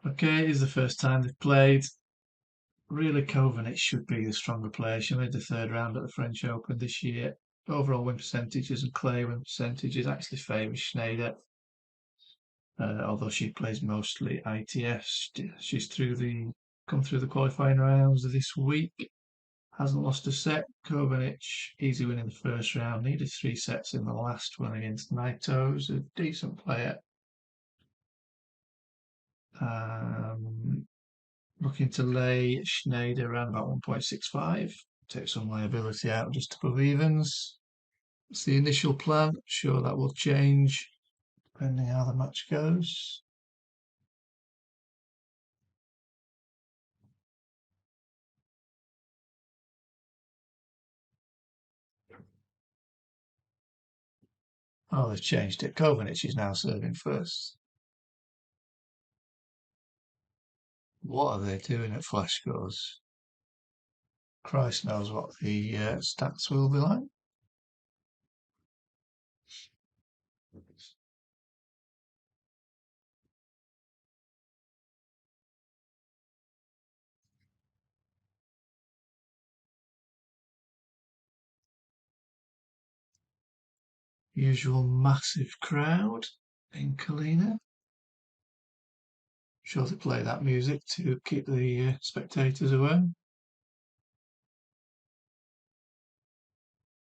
Okay, it is the first time they've played. Really, Kovinic should be the stronger player. She made the third round at the French Open this year. Overall win percentages and clay win percentages actually favour Schneider, although she plays mostly ITFs. She's come through the qualifying rounds this week. Hasn't lost a set. Kovinic, easy win in the first round. Needed 3 sets in the last one against Naito, who's a decent player. Looking to lay Schneider around about 1.65. Take some liability out just to pull evens. It's the initial plan. Sure, that will change depending how the match goes. Oh, they've changed it. Kovinic is now serving first. What are they doing at flash scores? Christ knows what the stats will be like. Usual massive crowd in Kalina. Sure they play that music to keep the spectators away.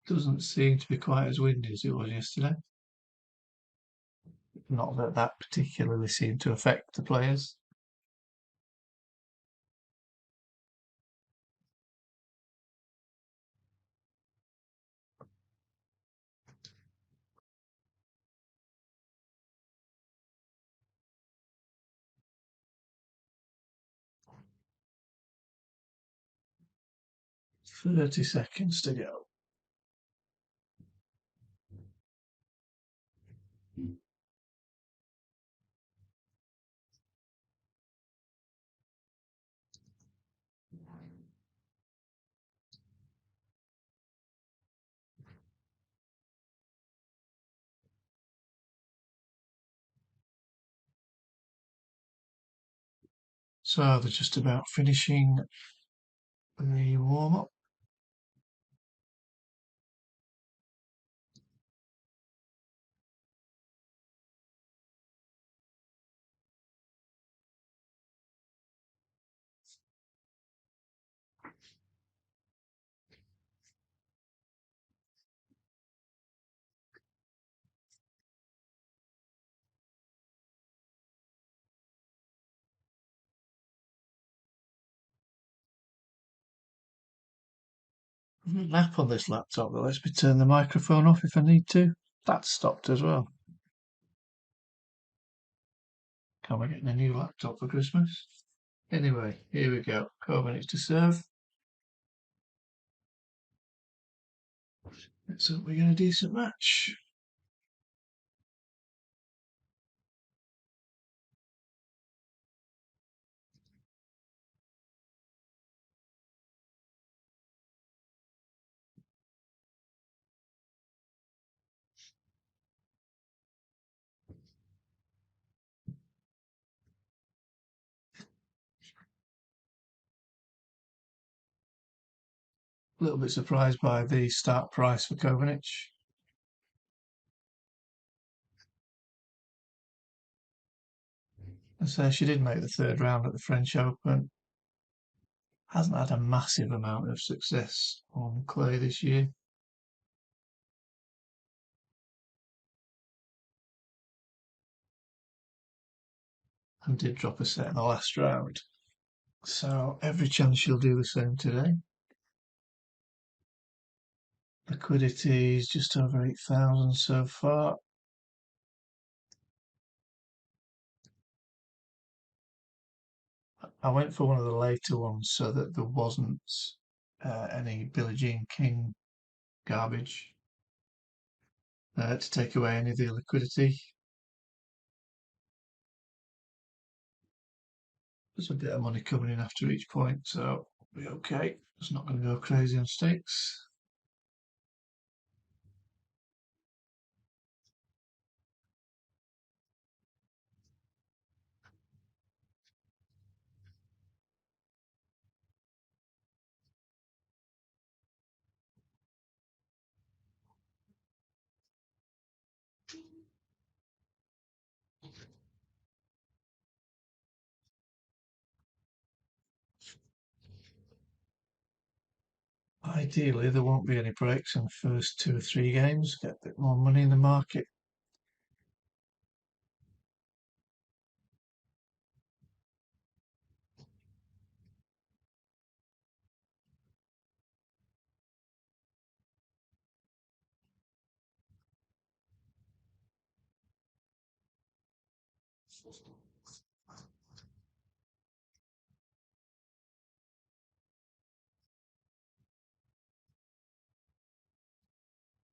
Doesn't seem to be quite as windy as it was yesterday. Not that that particularly seemed to affect the players. Thirty seconds to go. So they're just about finishing the warm up. An app on this laptop that lets me turn the microphone off if I need to. That's stopped as well. Can we get a new laptop for Christmas? Anyway, here we go. 4 minutes to serve. Let's hope we get a decent match. A little bit surprised by the start price for Kovinic. I say she did make the third round at the French Open. Hasn't had a massive amount of success on clay this year. And did drop a set in the last round. So every chance she'll do the same today. Liquidity is just over 8,000 so far. I went for one of the later ones so that there wasn't any Billie Jean King garbage to take away any of the liquidity. There's a bit of money coming in after each point, so we'll be okay. It's not going to go crazy on stakes. Ideally, there won't be any breaks in the first 2 or 3 games. Get a bit more money in the market.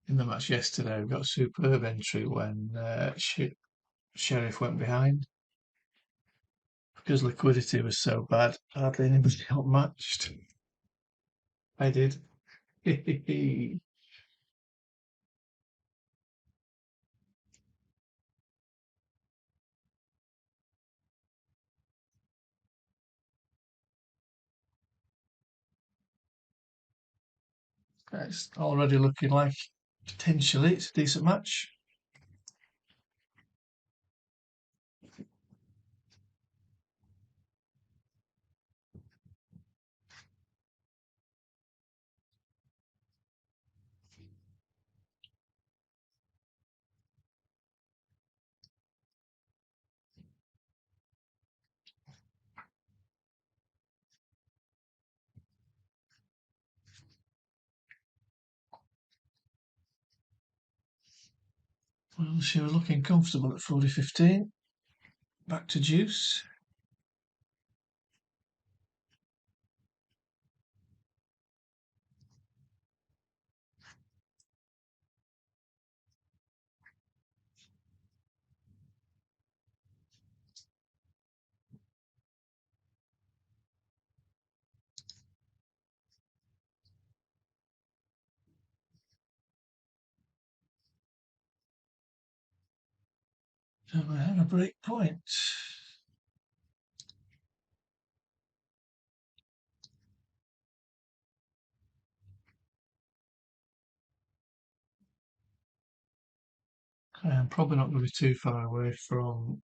In the match yesterday, we got a superb entry when Sheriff went behind. Because liquidity was so bad, hardly anybody outmatched. I did. It's already looking like potentially it's a decent match. Well, she was looking comfortable at 40.15. Back to juice. So we have a break point. Okay, I'm probably not going to be too far away from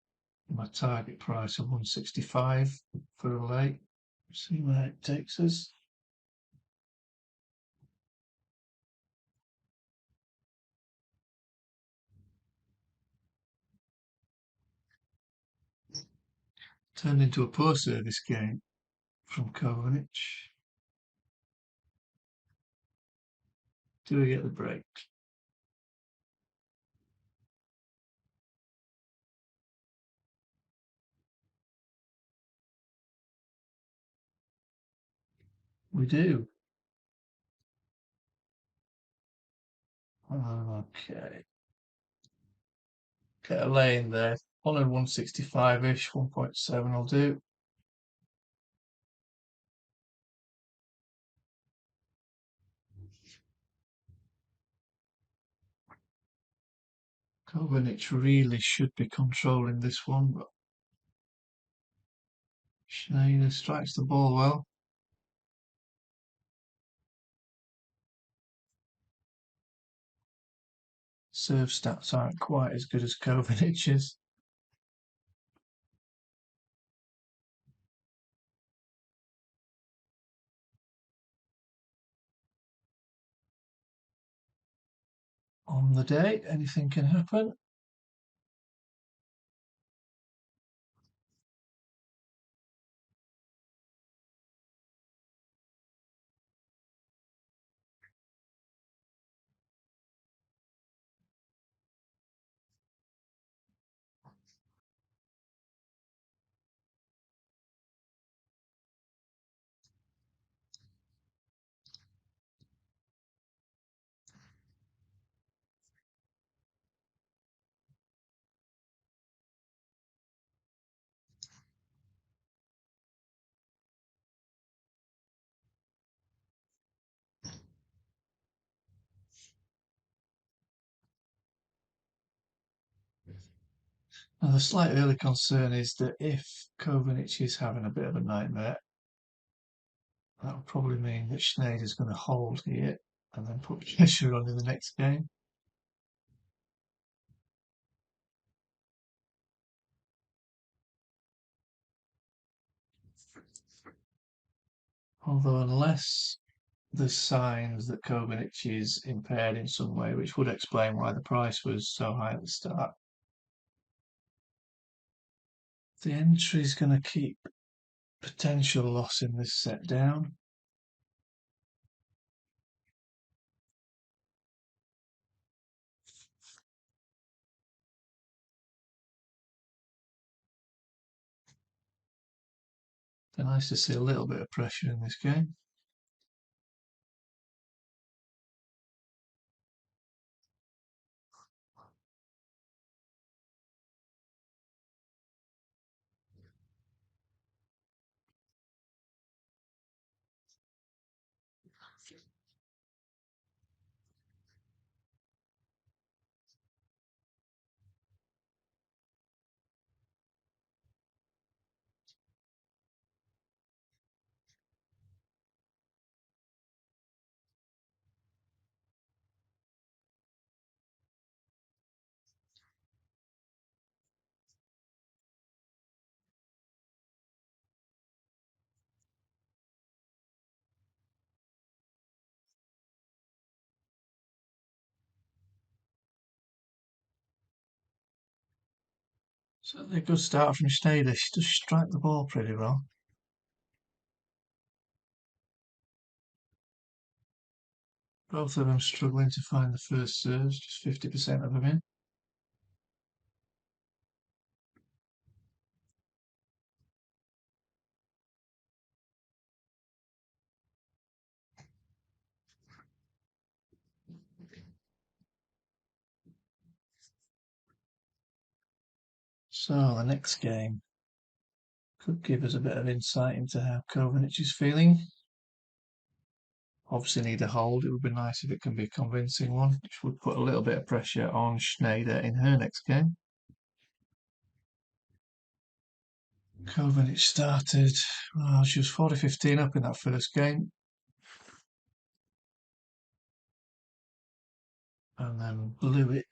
my target price of 165 for a late. See where it takes us. Turned into a poor service game from Kovinic. Do we get the break? We do. Okay. Get a lane there. 165-ish, 1.7 will do. Kovinic really should be controlling this one, but Schneider strikes the ball well. Serve stats aren't quite as good as Kovinic's. On the day, anything can happen. Now, the slight early concern is that if Kovinic is having a bit of a nightmare, that will probably mean that Schneider's going to hold here and then put pressure on in the next game. Although, unless there's signs that Kovinic is impaired in some way, which would explain why the price was so high at the start. The entry is going to keep potential loss in this set down. It's nice to see a little bit of pressure in this game. So a good start from Schneider. She does strike the ball pretty well. Both of them struggling to find the first serves, just 50% of them in. So the next game could give us a bit of insight into how Kovinic is feeling. Obviously need a hold. It would be nice if it can be a convincing one, which would put a little bit of pressure on Schneider in her next game. Kovinic started, well, she was 40-15 up in that first game. And then blew it.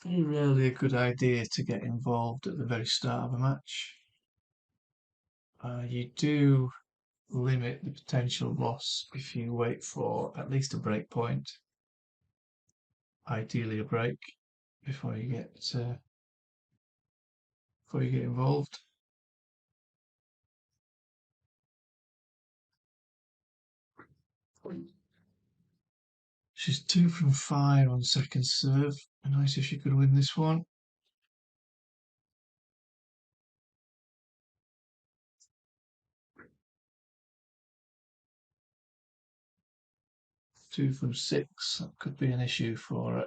Very rarely a good idea to get involved at the very start of a match. You do limit the potential loss if you wait for at least a break point, ideally a break, before you get involved. She's 2 from 5 on second serve. Nice if she could win this one. 2 from 6. That could be an issue for her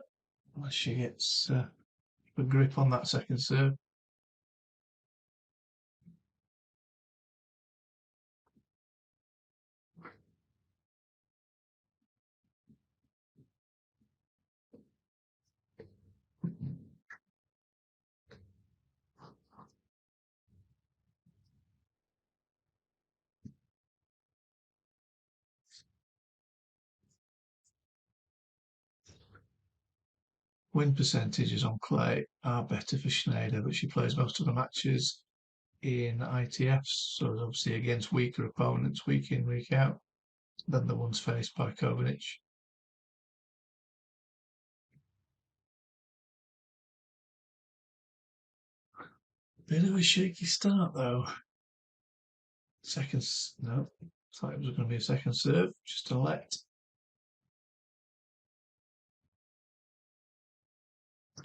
unless she gets a grip on that second serve. Win percentages on clay are better for Schneider, but she plays most of the matches in ITFs, so obviously against weaker opponents week in, week out than the ones faced by Kovinic. Bit of a shaky start though. Second, no, thought it was going to be a second serve, just a let.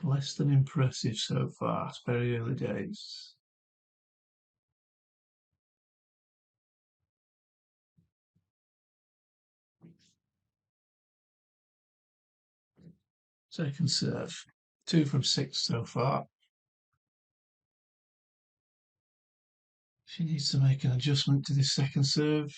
Less than impressive so far. It's very early days. Second serve. 2 from 6 so far. She needs to make an adjustment to this second serve.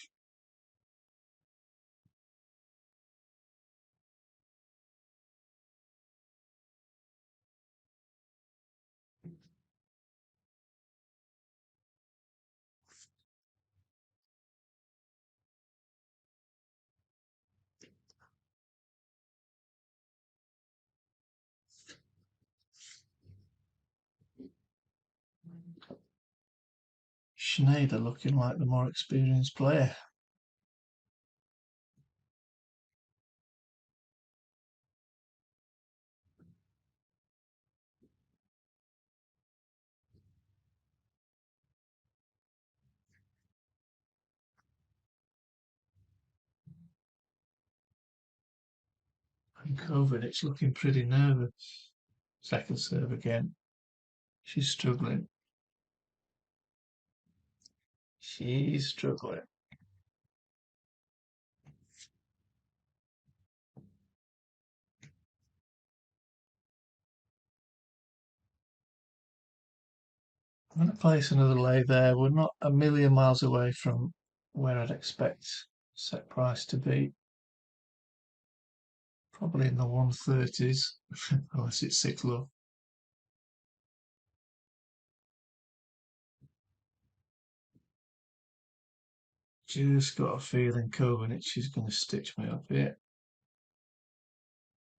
Schneider looking like the more experienced player. And Kovinic looking pretty nervous. Second serve again. She's struggling. She's struggling. I'm going to place another lay there. We're not a million miles away from where I'd expect set price to be. Probably in the 130s, unless it's 6 low. Just got a feeling Kovinic is going to stitch me up here.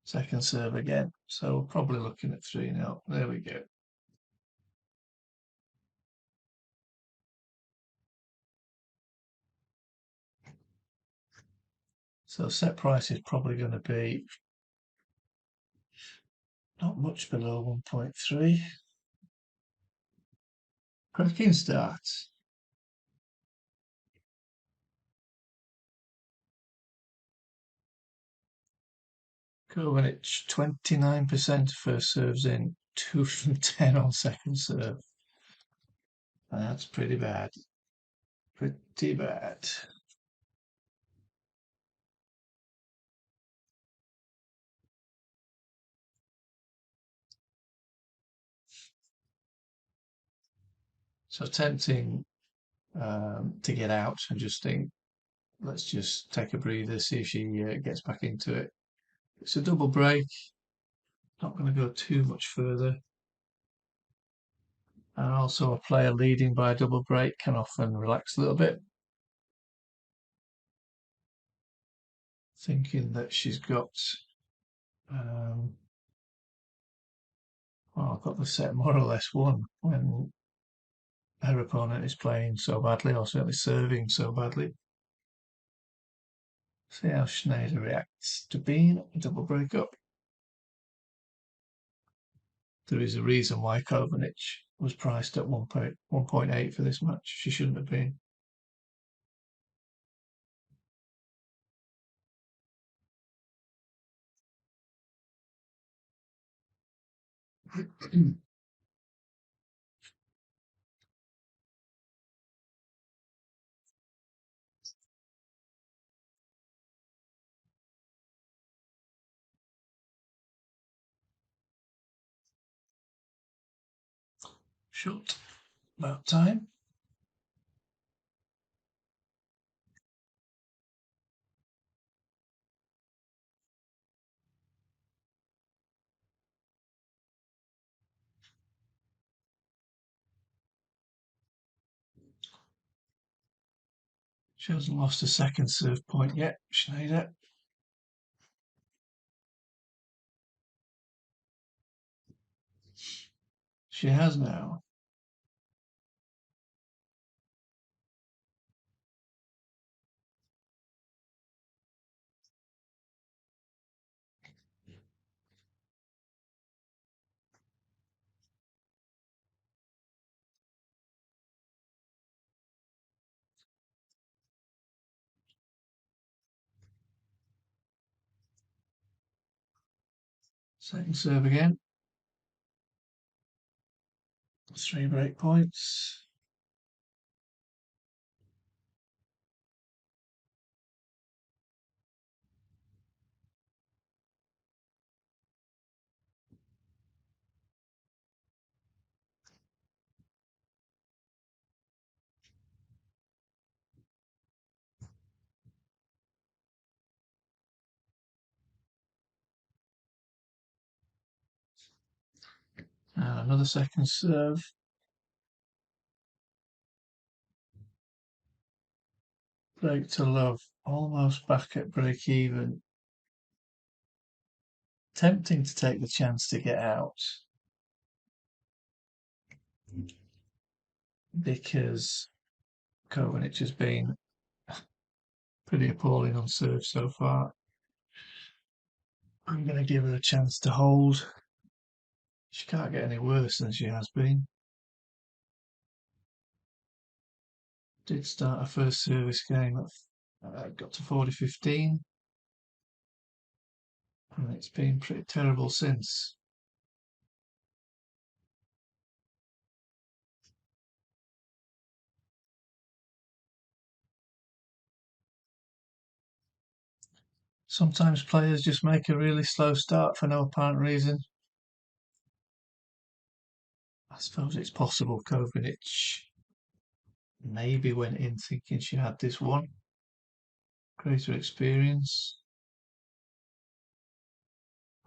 Second serve again. So we're probably looking at 3 now. There we go. So set price is probably going to be not much below 1.3. Cracking start. Kovinic 29% first serves in, 2 from 10 on second serve. That's pretty bad. Pretty bad. So tempting to get out and just think, let's just take a breather, see if she gets back into it. It's a double break. Not going to go too much further. And also a player leading by a double break can often relax a little bit, thinking that she's got well, got the set more or less won when her opponent is playing so badly, or certainly serving so badly. See how Schneider reacts to being a double break up. There is a reason why Kovinic was priced at 1.8 for this match. She shouldn't have been. Short. About time. She hasn't lost a second serve point yet, Schneider. She has now. Second serve again. 3 break points. And another second serve. Break to love, almost back at break even. Tempting to take the chance to get out because Kovinic has been pretty appalling on serve so far. I'm going to give her a chance to hold. She can't get any worse than she has been. Did start her first service game at got to 40-15, and it's been pretty terrible since. Sometimes players just make a really slow start for no apparent reason. I suppose it's possible Kovinic maybe went in thinking she had this one. Greater experience.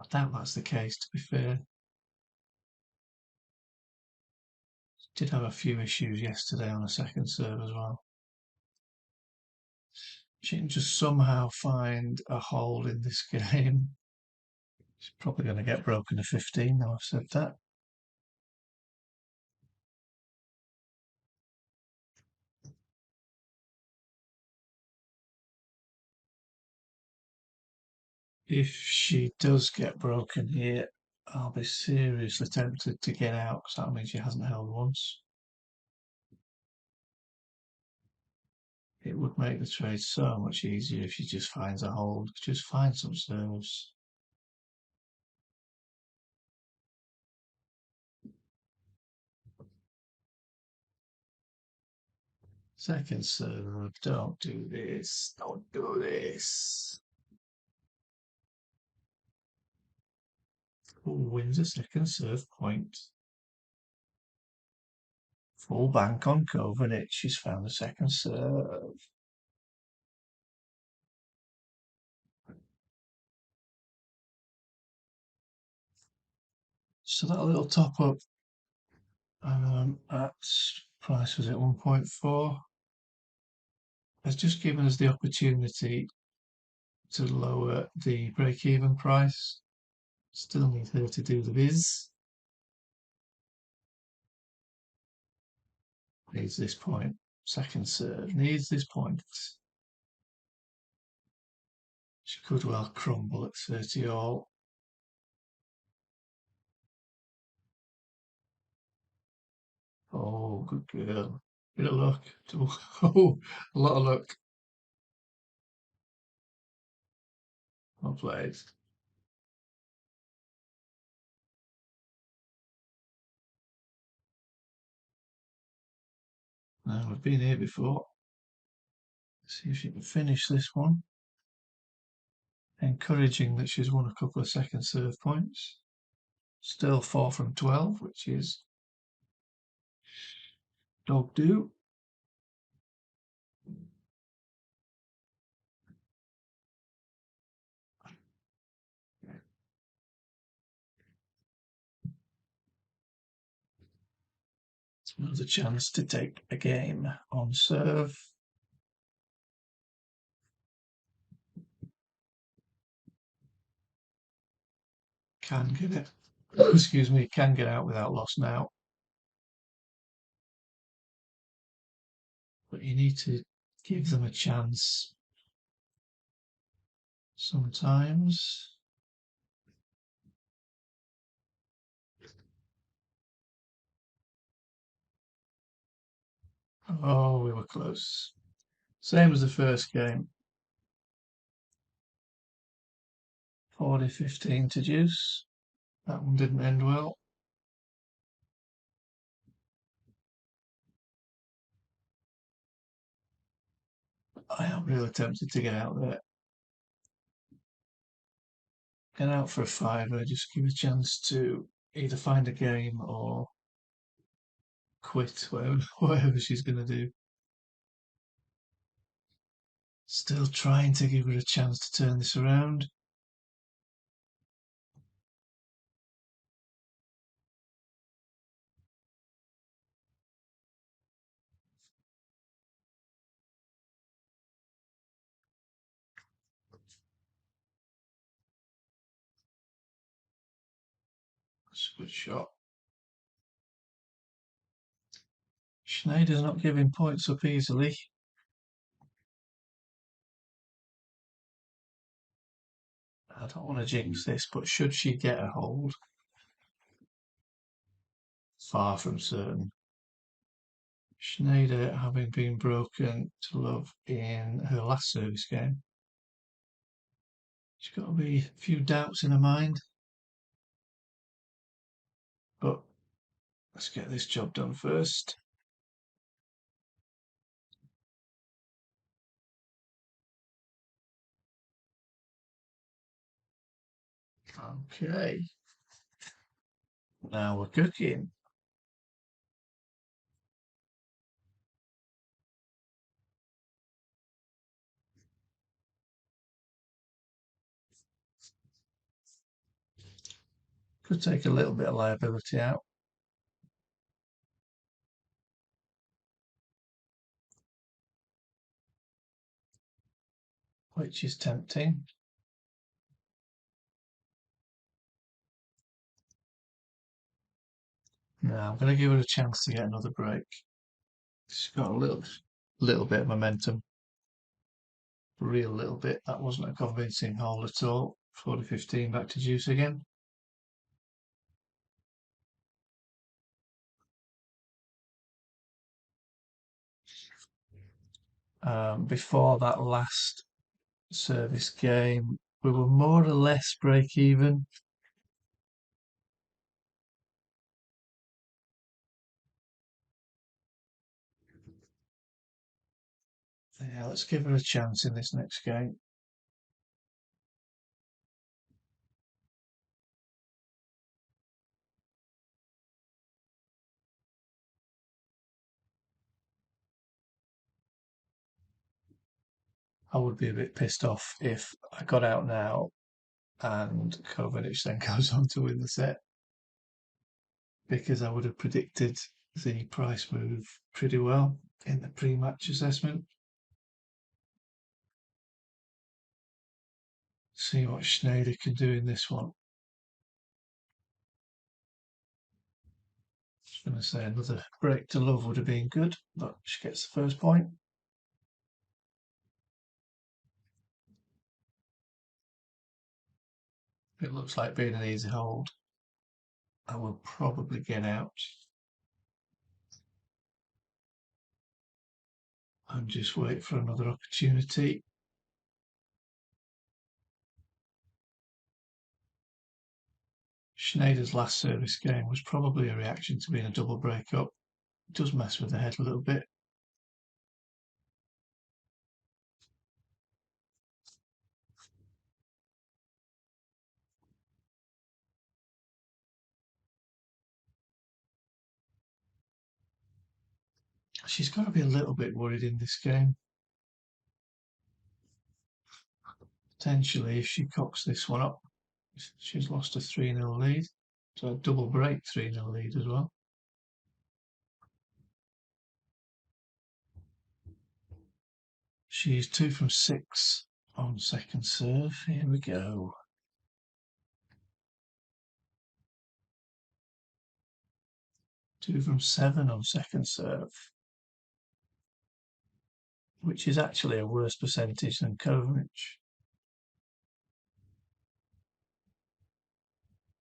I doubt that's the case, to be fair. Did have a few issues yesterday on a second serve as well. She can just somehow find a hold in this game. She's probably going to get broken to 15 now I've said that. If she does get broken here, I'll be seriously tempted to get out because that means she hasn't held once. It would make the trade so much easier if she just finds a hold, just find some serves. Second serve, don't do this, don't do this. Who wins a second serve point? Full bank on Kovinic, she's found a second serve. So that little top up at price was at 1.4 has just given us the opportunity to lower the break-even price. Still need her to do the viz. Needs this point. Second serve needs this point. She could well crumble at 30 all. Oh, good girl. Bit of luck. Oh, a lot of luck. Well played. Now we've been here before. See if she can finish this one. Encouraging that she's won a couple of second serve points. Still 4 from 12, which is dog do. Another chance to take a game on serve. Can get it. Excuse me, can get out without loss now. But you need to give them a chance sometimes. Oh, we were close. Same as the first game. 40-15 to deuce. That one didn't end well. I am really tempted to get out there. Get out for a fiver, just give a chance to either find a game or quit, whatever she's going to do. Still trying to give her a chance to turn this around. That's a good shot. Schneider's not giving points up easily. I don't want to jinx this, but should she get a hold? Far from certain. Schneider having been broken to love in her last service game. She's got to be a few doubts in her mind. But let's get this job done first. Okay. Now we're cooking. Could take a little bit of liability out. Which is tempting. Now I'm going to give it a chance to get another break. She's got a little bit of momentum. Real little bit. That wasn't a convincing hold at all. 40-15 back to juice again. Before that last service game, we were more or less break even. Yeah, let's give her a chance in this next game. I would be a bit pissed off if I got out now and Kovinic then goes on to win the set, because I would have predicted the price move pretty well in the pre-match assessment. See what Schneider can do in this one. I was going to say another break to love would have been good, but she gets the first point. It looks like being an easy hold. I will probably get out and just wait for another opportunity. Schneider's last service game was probably a reaction to being a double break-up. It does mess with the head a little bit. She's got to be a little bit worried in this game. Potentially, if she cocks this one up, she's lost a 3-0 lead. So a double break 3-0 lead as well. She's 2 from 6 on second serve. Here we go. 2 from 7 on second serve, which is actually a worse percentage than Kovinic,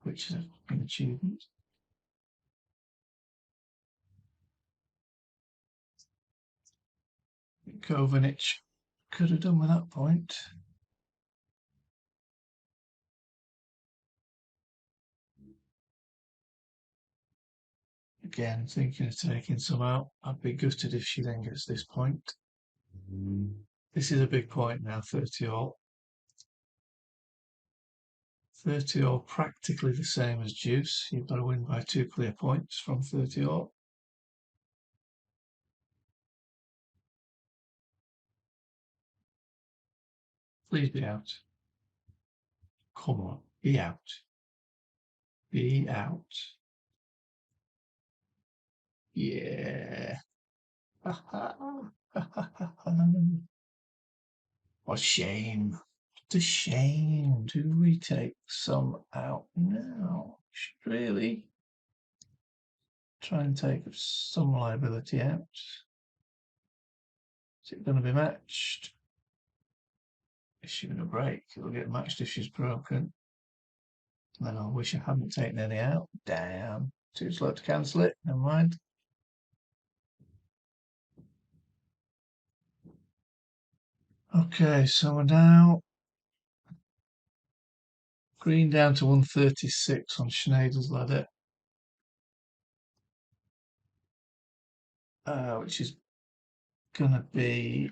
which is an achievement. Kovinic could have done with that point. Again, thinking of taking some out. I'd be gutted if she then gets this point. This is a big point now, 30 all. 30 all, practically the same as juice. You've got to win by 2 clear points from 30 all. Please be out. Come on, be out. Be out. Yeah. What a shame. What a shame. Do we take some out now? should really try and take some liability out. Is it going to be matched? Is she going to break? It'll get matched if she's broken. And then I wish I hadn't taken any out. Damn. Too slow to cancel it. Never mind. Okay, so we're now green down to 136 on Schneider's ladder, which is going to be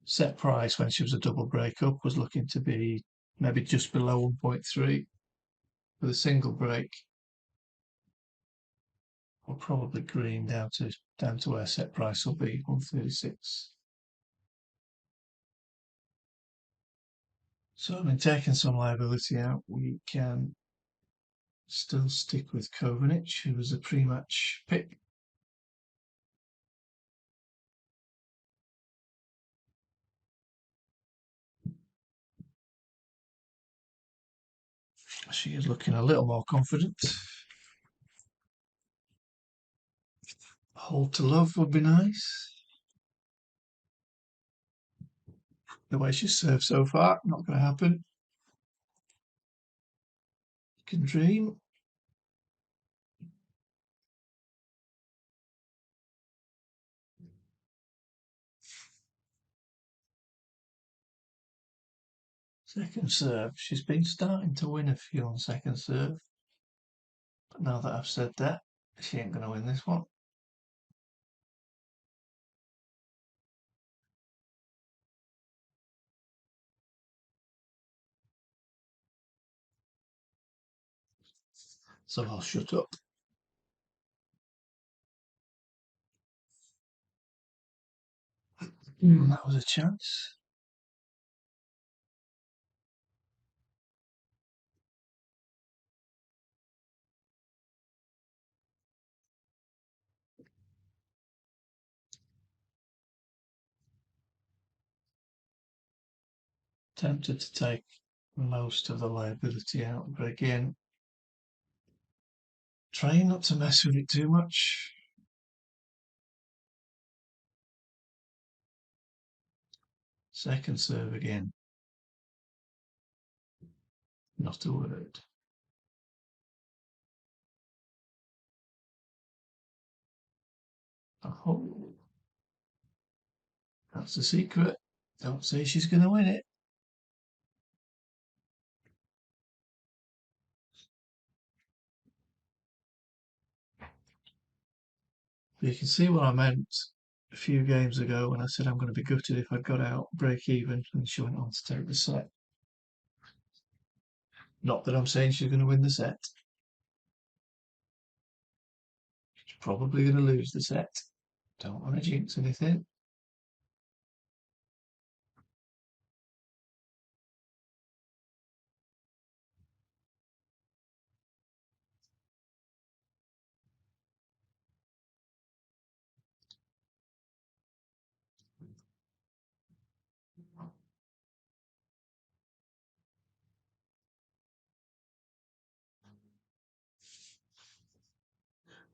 set price when she was a double breakup was looking to be maybe just below 1.3. With a single break, we're probably green down to where set price will be 136. So I mean, taking some liability out, we can still stick with Kovinic, who was a pre-match pick. She is looking a little more confident. Hold to love would be nice. The way she's served so far, not going to happen. You can dream. Second serve. She's been starting to win a few on second serve. But now that I've said that, she ain't going to win this one. So I'll shut up. That was a chance. Tempted to take most of the liability out, but again, trying not to mess with it too much. Second serve again. Not a word. Oh, that's the secret. Don't say she's going to win it. But you can see what I meant a few games ago when I said I'm going to be gutted if I'd got out break even, and she went on to take the set. Not that I'm saying she's going to win the set. She's probably going to lose the set. Don't want to jinx anything.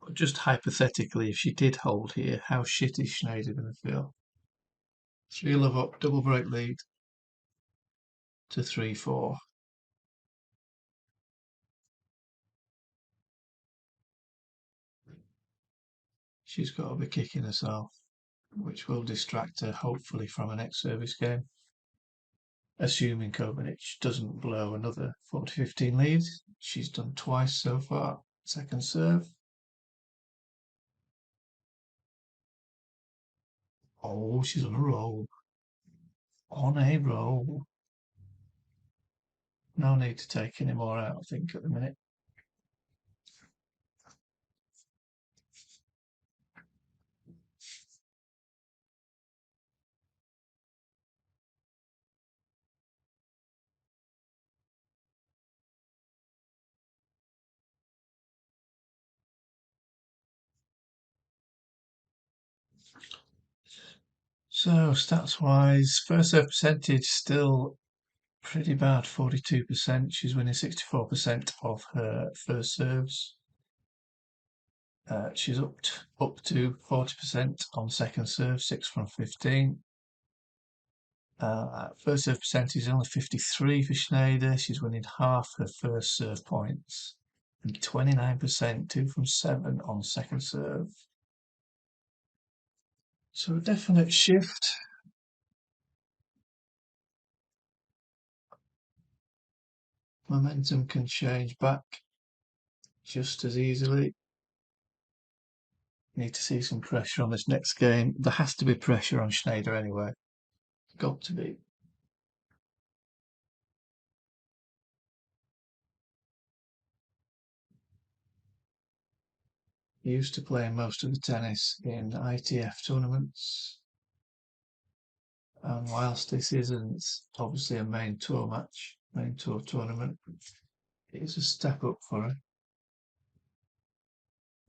But just hypothetically, if she did hold here, how shit is Schneider going to feel? 3 love up, double break lead to 3-4. She's got to be kicking herself, which will distract her, hopefully, from her next service game. Assuming Kovinic doesn't blow another 40-15 lead. She's done twice so far. Second serve. Oh, she's on a roll. On a roll. No need to take any more out, I think, at the minute. So, stats wise, first serve percentage still Pretty bad, 42%. She's winning 64% of her first serves. She's up to 40% on second serve, 6 from 15. First serve percentage is only 53 for Schneider. She's winning half her first serve points. And 29%, 2 from 7 on second serve. So a definite shift. Momentum can change back just as easily. Need to see some pressure on this next game. There has to be pressure on Schneider anyway. Got to be. Used to playing most of the tennis in ITF tournaments. And whilst this isn't obviously a main tour match, main tour tournament, it is a step up for her.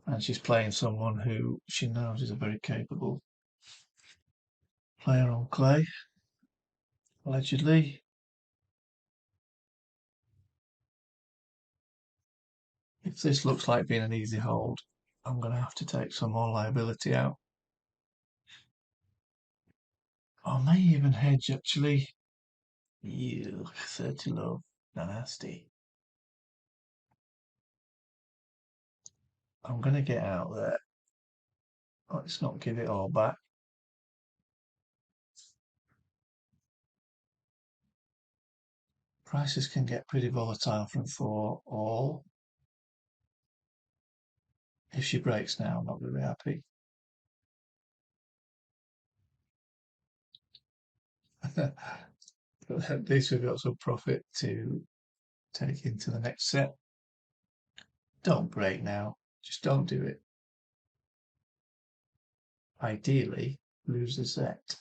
And she's playing someone who she knows is a very capable player on clay, allegedly. If this looks like being an easy hold, I'm going to have to take some more liability out. I may even hedge actually. Ew, 30 low, nasty. I'm going to get out there. Let's not give it all back. Prices can get pretty volatile from 4 all. If she breaks now, I'm not going to be happy. But at least we've got some profit to take into the next set. Don't break now. Just don't do it. Ideally, lose the set.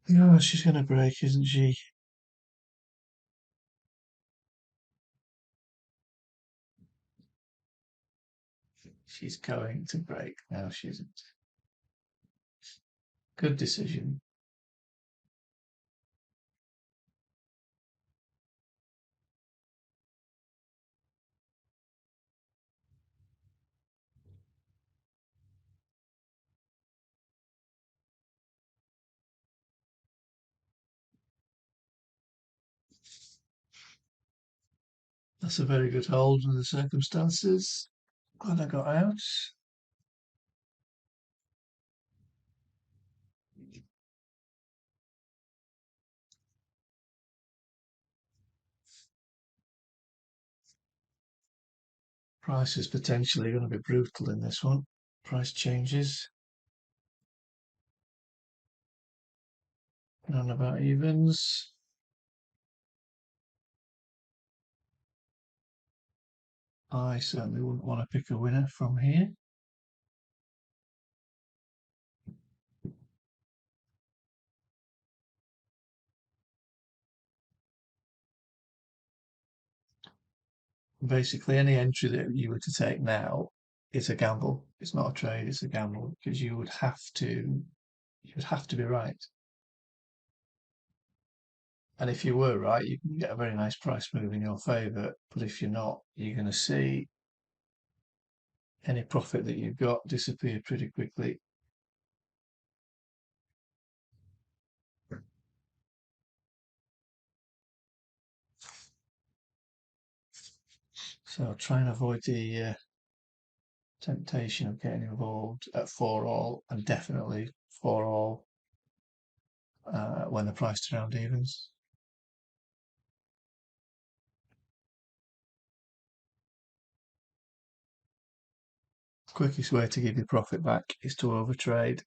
Yeah, she's going to break, isn't she? She's going to break. No, she isn't. Good decision. That's a very good hold under the circumstances. Glad I got out. Price is potentially going to be brutal in this one. Price changes. None about evens. I certainly wouldn't want to pick a winner from here. Basically, any entry that you were to take now is a gamble. It's not a trade, it's a gamble because you would have to be right. And if you were right, you can get a very nice price move in your favour. But if you're not, you're going to see any profit that you've got disappear pretty quickly. So try and avoid the temptation of getting involved at 4 all and definitely 4 all when they're priced around evens. Quickest way to give your profit back is to overtrade.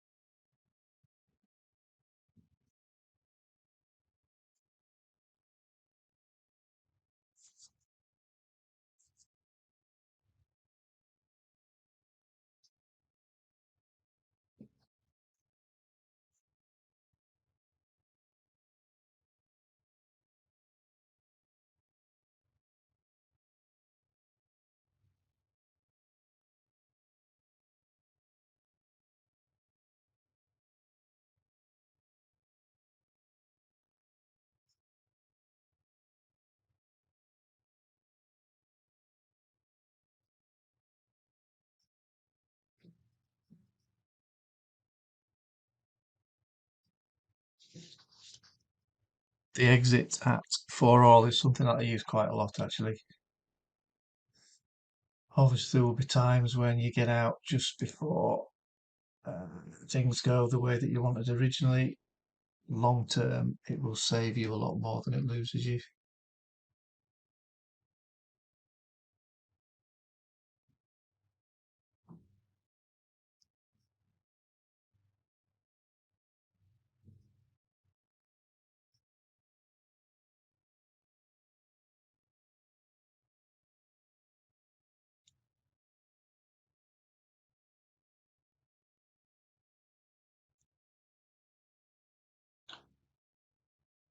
The exit at 4-all is something that I use quite a lot actually. Obviously, there will be times when you get out just before things go the way that you wanted originally. Long term, it will save you a lot more than it loses you.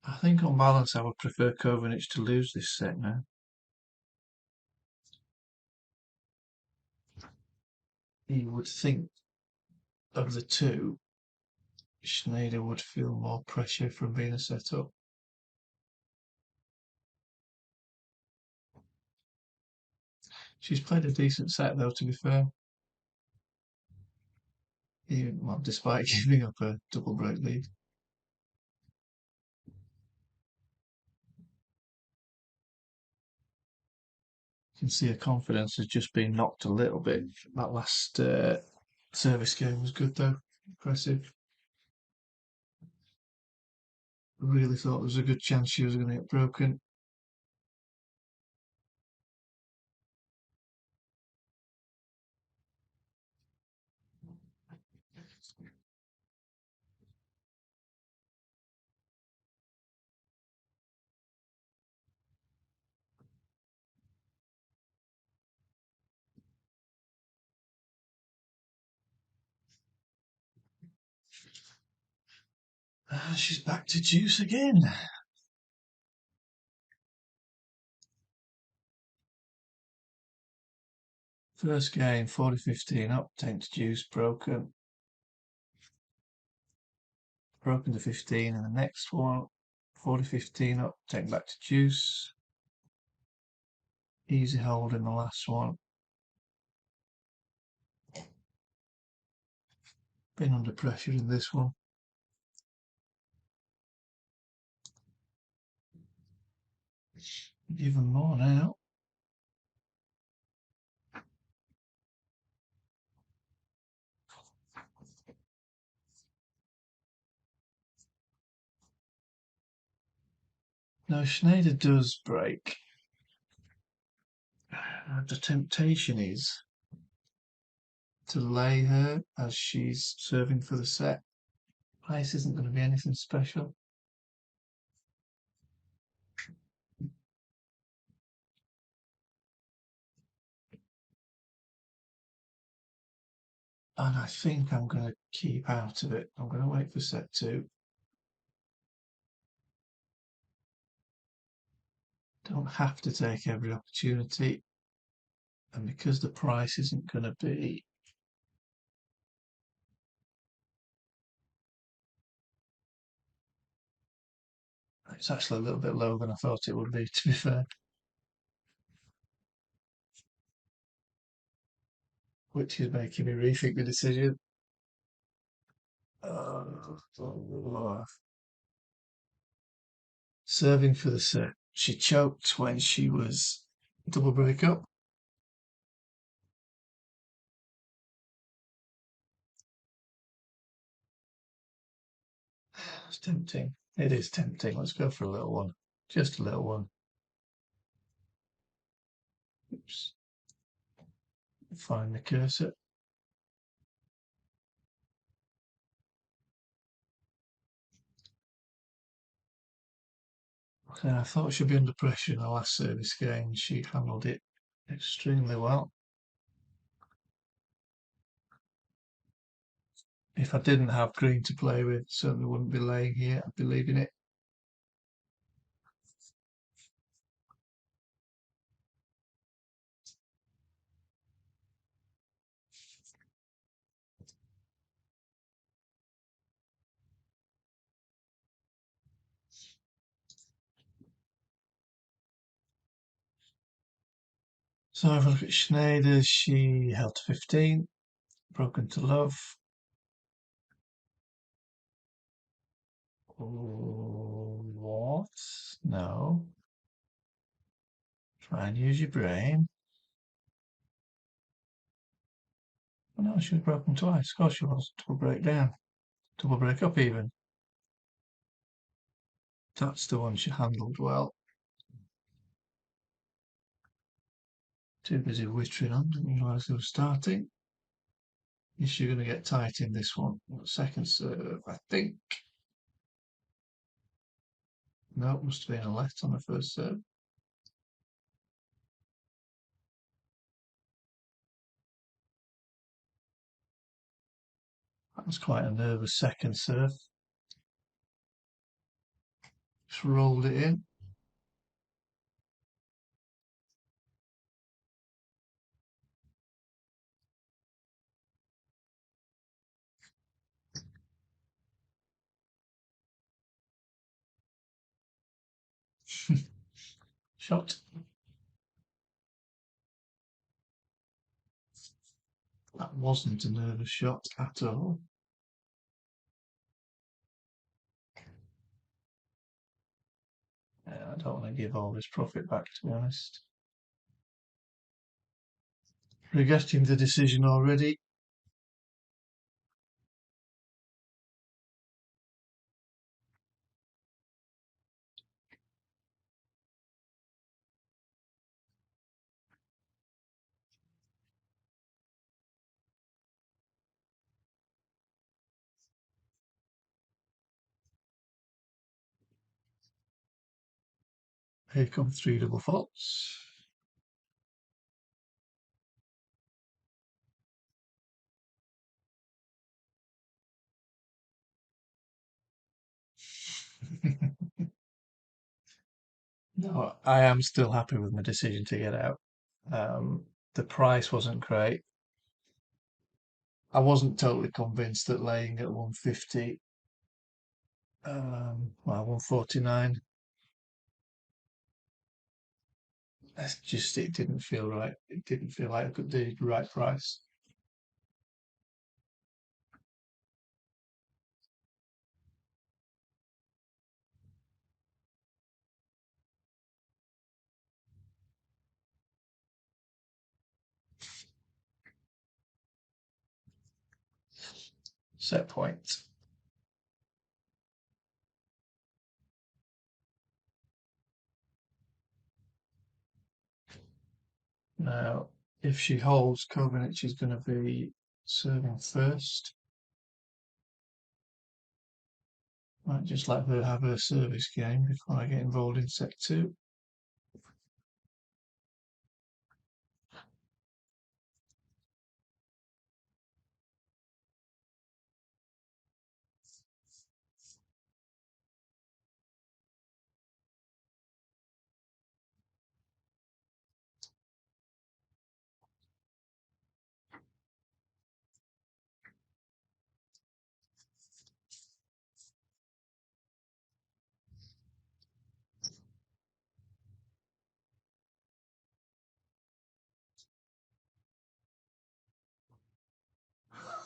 I think on balance, I would prefer Kovinic to lose this set now. You would think of the two, Schneider would feel more pressure from being a set-up. She's played a decent set though, to be fair. Even, well, despite giving up a double break lead. You can see her confidence has just been knocked a little bit. That last service game was good though, impressive. Really thought there was a good chance she was going to get broken. She's back to juice again. First game, 40-15 up, takes juice, broken. Broken to 15, and the next one, 40-15 up, take back to juice. Easy hold in the last one. Been under pressure in this one. Even more now. Now Schneider does break. The temptation is to lay her as she's serving for the set. Price isn't going to be anything special. And I think I'm going to keep out of it. I'm going to wait for set two. Don't have to take every opportunity. And because the price isn't going to be it's actually a little bit lower than I thought it would be, to be fair. Which is making me rethink the decision. Serving for the set. She choked when she was double break up. It's tempting. It is tempting. Let's go for a little one. Just a little one. Oops. Find the cursor. Okay, I thought she'd be under pressure in the last service game. She handled it extremely well. If I didn't have green to play with, certainly wouldn't be laying here. I'd be leaving it. So if I look at Schneider, she held to 15, broken to love. What? What? No. Try and use your brain. Oh, no, she was broken twice. Of course she was. Double break down. Double break up even. That's the one she handled well. Too busy whittering on, didn't realise they were starting. Is she going to get tight in this one? Second serve, I think. No, it must have been a let on the first serve. That was quite a nervous second serve. Just rolled it in. Shot. That wasn't a nervous shot at all. I don't want to give all this profit back, to be honest. Regretting the decision already. Here come three double faults. No, I am still happy with my decision to get out. The price wasn't great. I wasn't totally convinced that laying at 150, well, 149, that's just, it didn't feel right. It didn't feel like the right price. Set point. Now, if she holds, Kovinic is going to be serving first. Might just let her have her service game before I get involved in set two.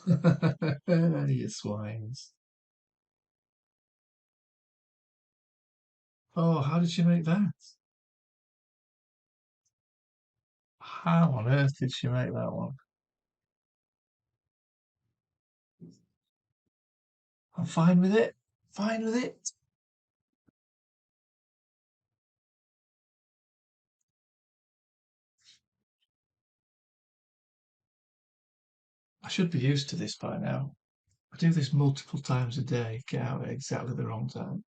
You swines. Oh, how did she make that? How on earth did she make that one? I'm fine with it. Fine with it. I should be used to this by now. I do this multiple times a day, get out at exactly the wrong time.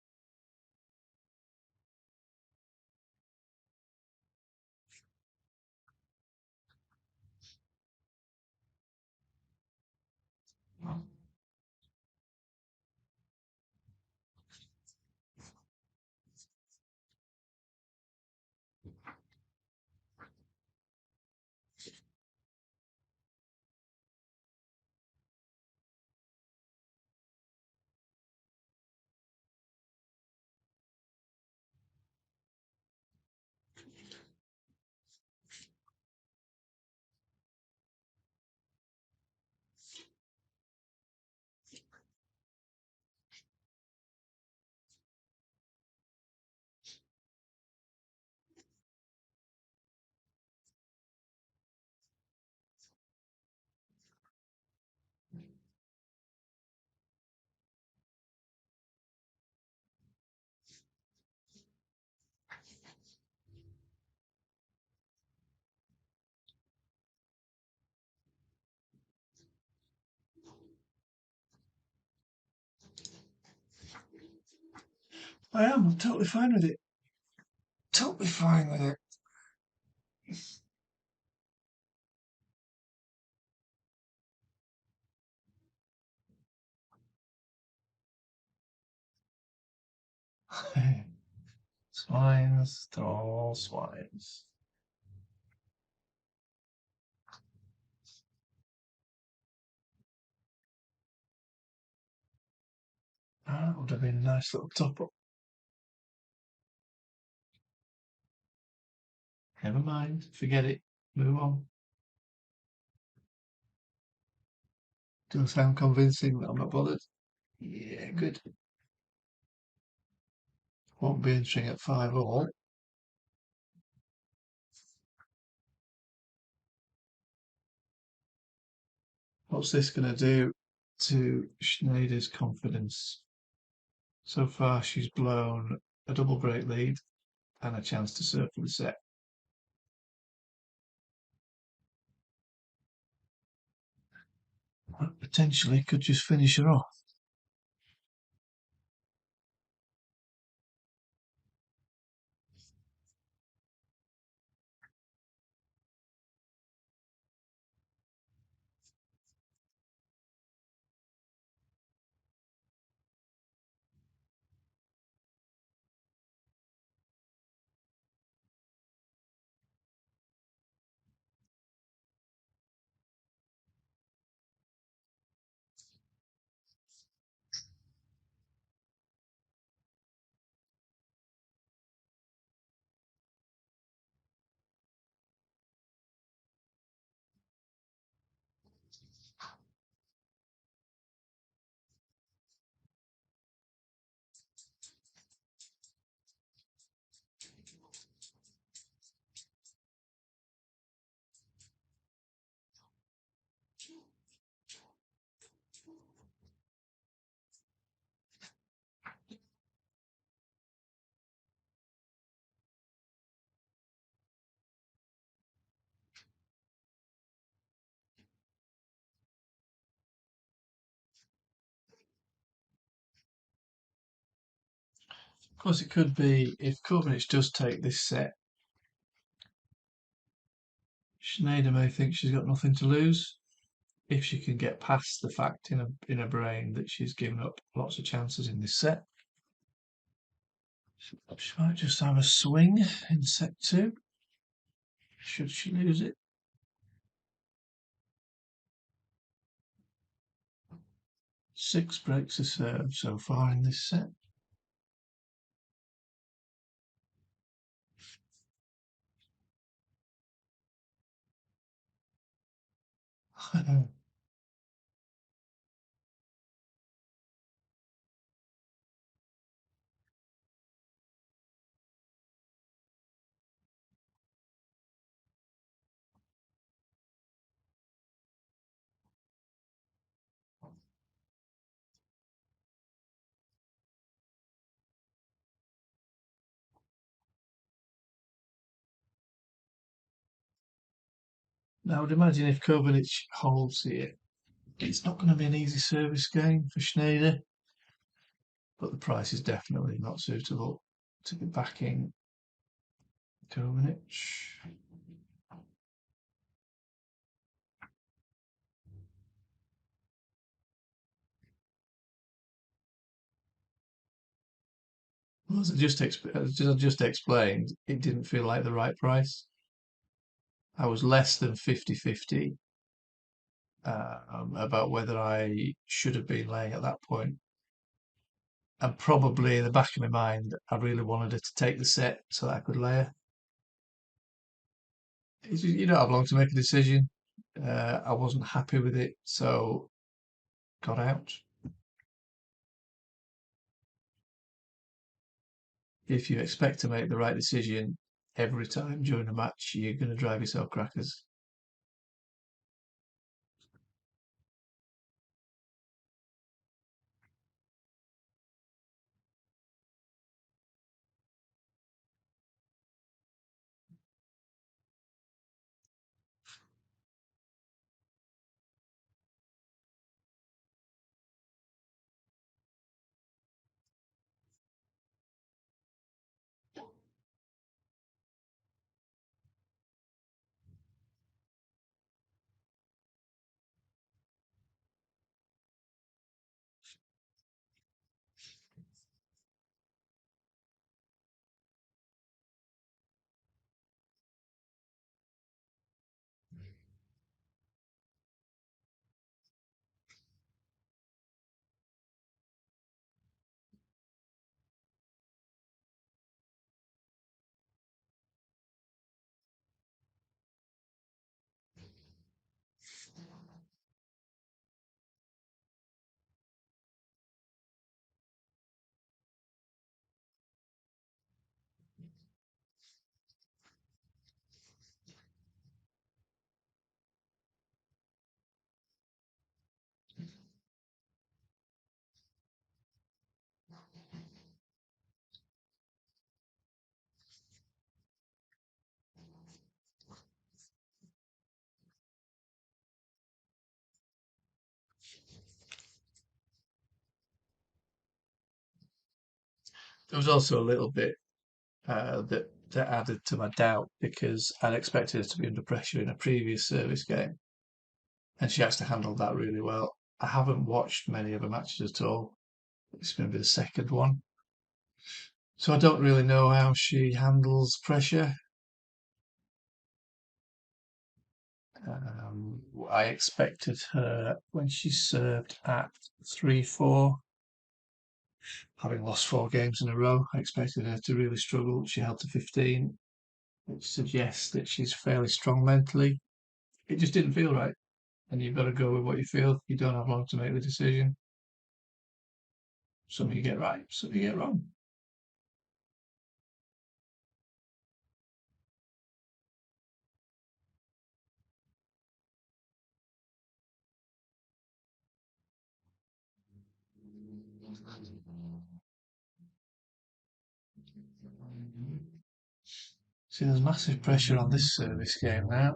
I'm totally fine with it. Totally fine with it. Swines, they're all swines. That would have been a nice little top up. Never mind, forget it. Move on. Do I sound convincing that I'm not bothered? Yeah, good. Won't be interesting at 5 all. What's this going to do to Schneider's confidence? So far, she's blown a double break lead and a chance to serve for the set. That potentially could just finish her off. Of course, it could be if Kovinic does take this set, Schneider may think she's got nothing to lose if she can get past the fact in her brain that she's given up lots of chances in this set. She might just have a swing in set two, should she lose it. Six breaks to serve so far in this set. Now, I would imagine if Kovinic holds here, it's not going to be an easy service game for Schneider, but the price is definitely not suitable to be backing Kovinic. Well, as I just explained, it didn't feel like the right price. I was less than 50-50 about whether I should have been laying at that point. And probably in the back of my mind, I really wanted her to take the set so that I could lay her. You don't have long to make a decision. I wasn't happy with it, so got out. If you expect to make the right decision every time during a match, you're going to drive yourself crackers. There was also a little bit that added to my doubt because I'd expected her to be under pressure in a previous service game, and she actually handled that really well. I haven't watched many of her matches at all. It's going to be the second one, so I don't really know how she handles pressure. I expected her when she served at 3-4, having lost 4 games in a row. I expected her to really struggle. She held to 15, which suggests that she's fairly strong mentally. It just didn't feel right. And you've got to go with what you feel. You don't have long to make the decision. Some you get right, some you get wrong. See, there's massive pressure on this service game now.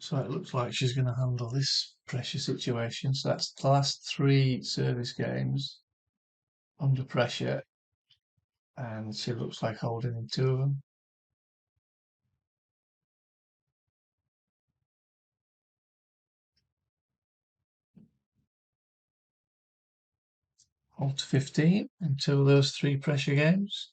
So it looks like she's going to handle this pressure situation. So that's the last 3 service games under pressure, and she looks like holding in 2 of them. Hold to 15 until those 3 pressure games.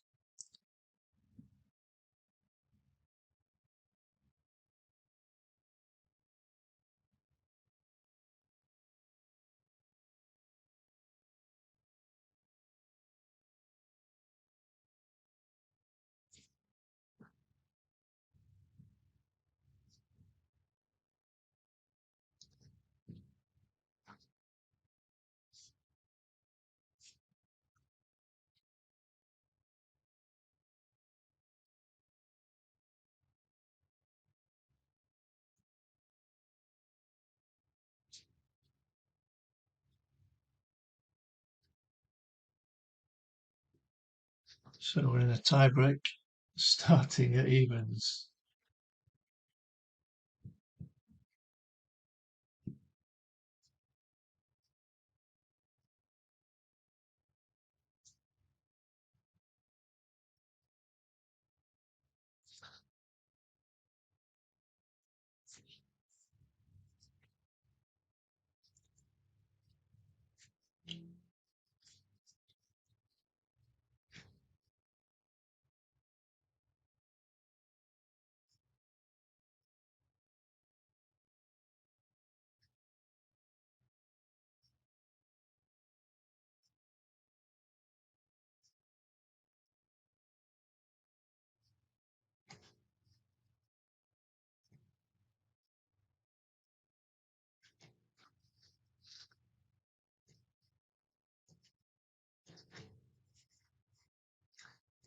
So we're in a tie break, starting at evens.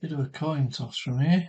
Bit of a coin toss from here.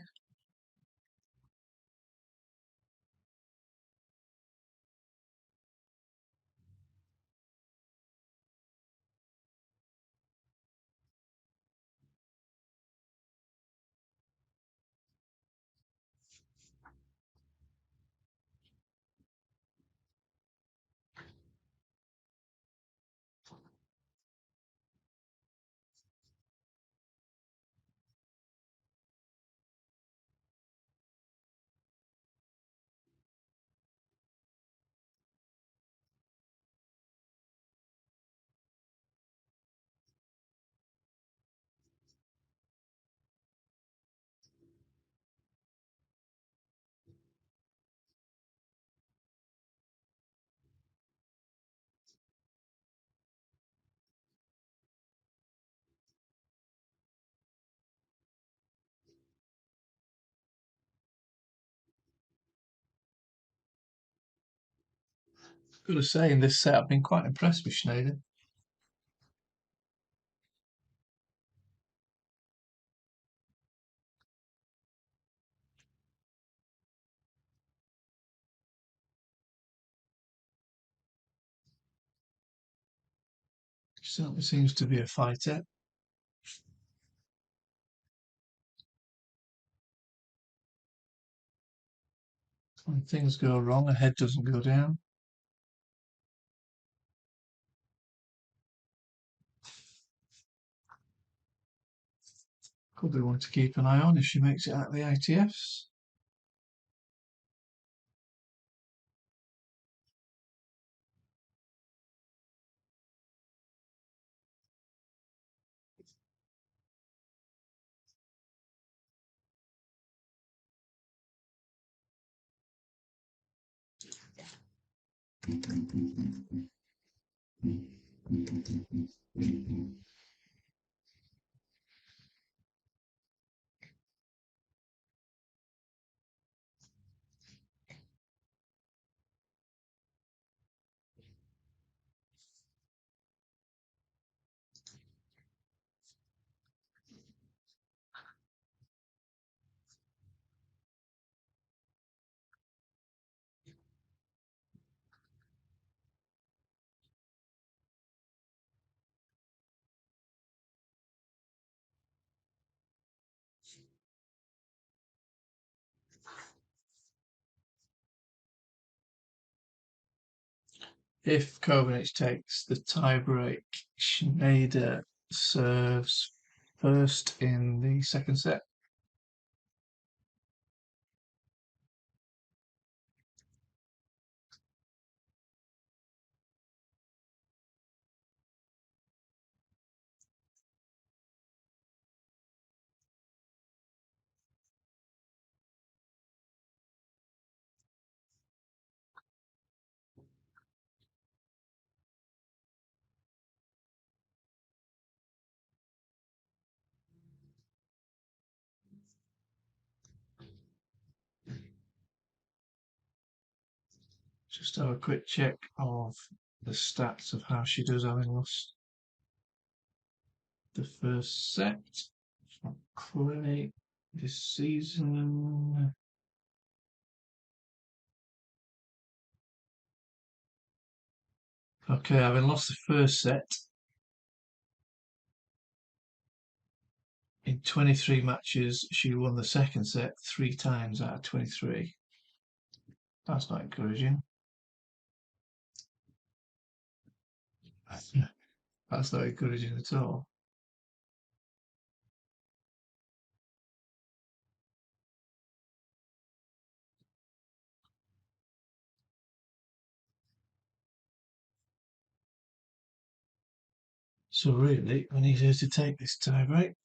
Got to say, in this set, I've been quite impressed with Schneider. Certainly seems to be a fighter. When things go wrong, a head doesn't go down. Could be one to keep an eye on if she makes it out of the ITFs. If Kovinic takes the tie-break, Schneider serves first in the second set. Just have a quick check of the stats of how she does having lost the first set from Clay this season. Okay, having lost the first set in 23 matches, she won the second set 3 times out of 23. That's not encouraging. That's not encouraging at all. So really, we need her to take this tiebreak.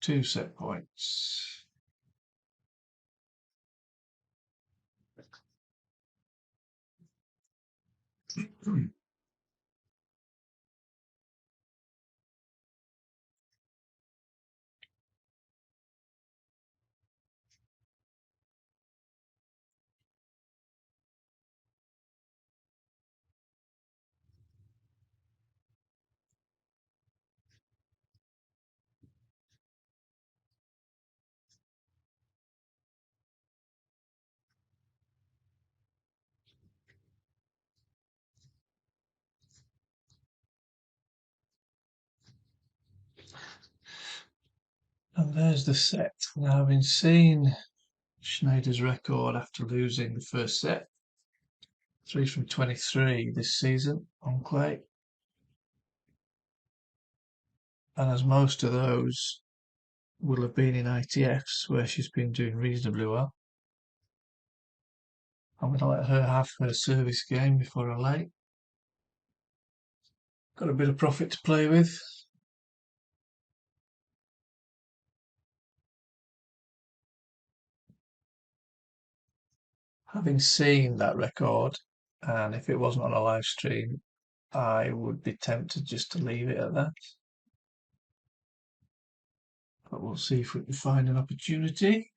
2 set points. And there's the set. Now, having seen Schneider's record after losing the first set, 3 from 23 this season on clay, and as most of those will have been in ITFs where she's been doing reasonably well, I'm going to let her have her service game before I lay. Got a bit of profit to play with. Having seen that record, and if it wasn't on a live stream, I would be tempted just to leave it at that. But we'll see if we can find an opportunity.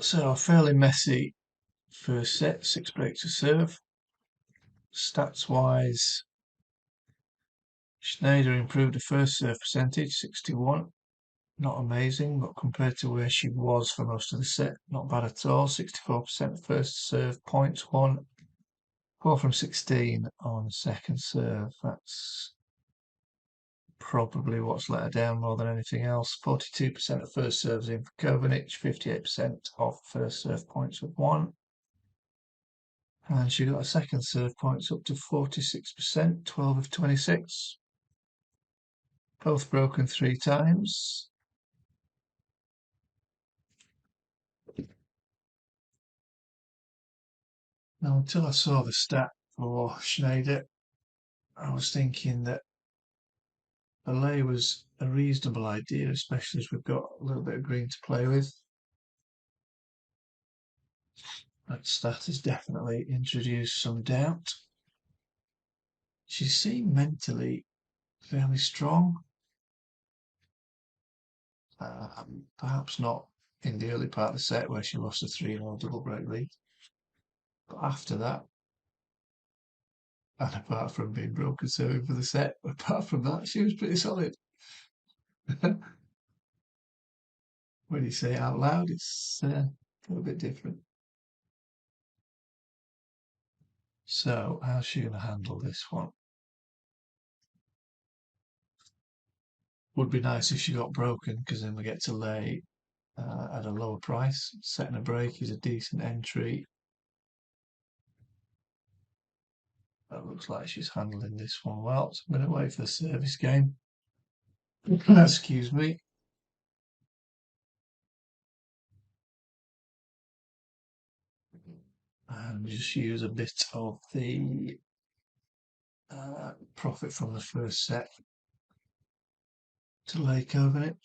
So a fairly messy first set, 6 breaks to serve. Stats wise, Schneider improved the first serve percentage, 61. Not amazing, but compared to where she was for most of the set, not bad at all. 64% first serve points won, 4 from 16 on second serve. That's probably what's let her down more than anything else. 42% of first serves in for Kovinic, 58% of first serve points have won. And she got a second serve points up to 46%, 12 of 26. Both broken 3 times. Now, until I saw the stat for Schneider, I was thinking that a lay was a reasonable idea, especially as we've got a little bit of green to play with. That stat has definitely introduced some doubt. She seemed mentally fairly strong. Perhaps not in the early part of the set where she lost a 3-0 double break lead. But after that, and apart from being broken serving for the set, apart from that, she was pretty solid. When you say it out loud, it's a little bit different. So, how's she going to handle this one? Would be nice if she got broken, because then we get to lay at a lower price. Setting a break is a decent entry. That looks like she's handling this one well, so I'm going to wait for the service game. Excuse me. And just use a bit of the Profit from the first set to lay Kovinic.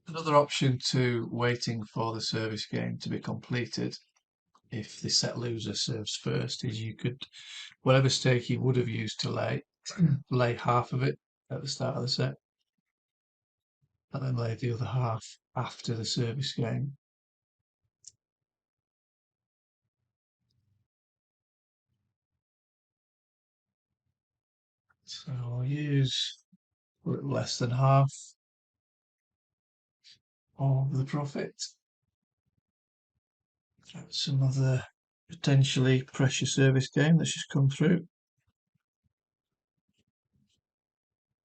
Another option to waiting for the service game to be completed if the set loser serves first is you could, whatever stake you would have used to lay half of it at the start of the set and then lay the other half after the service game. So I'll use a little less than half of the profit. Some other potentially pressure service game that's just come through.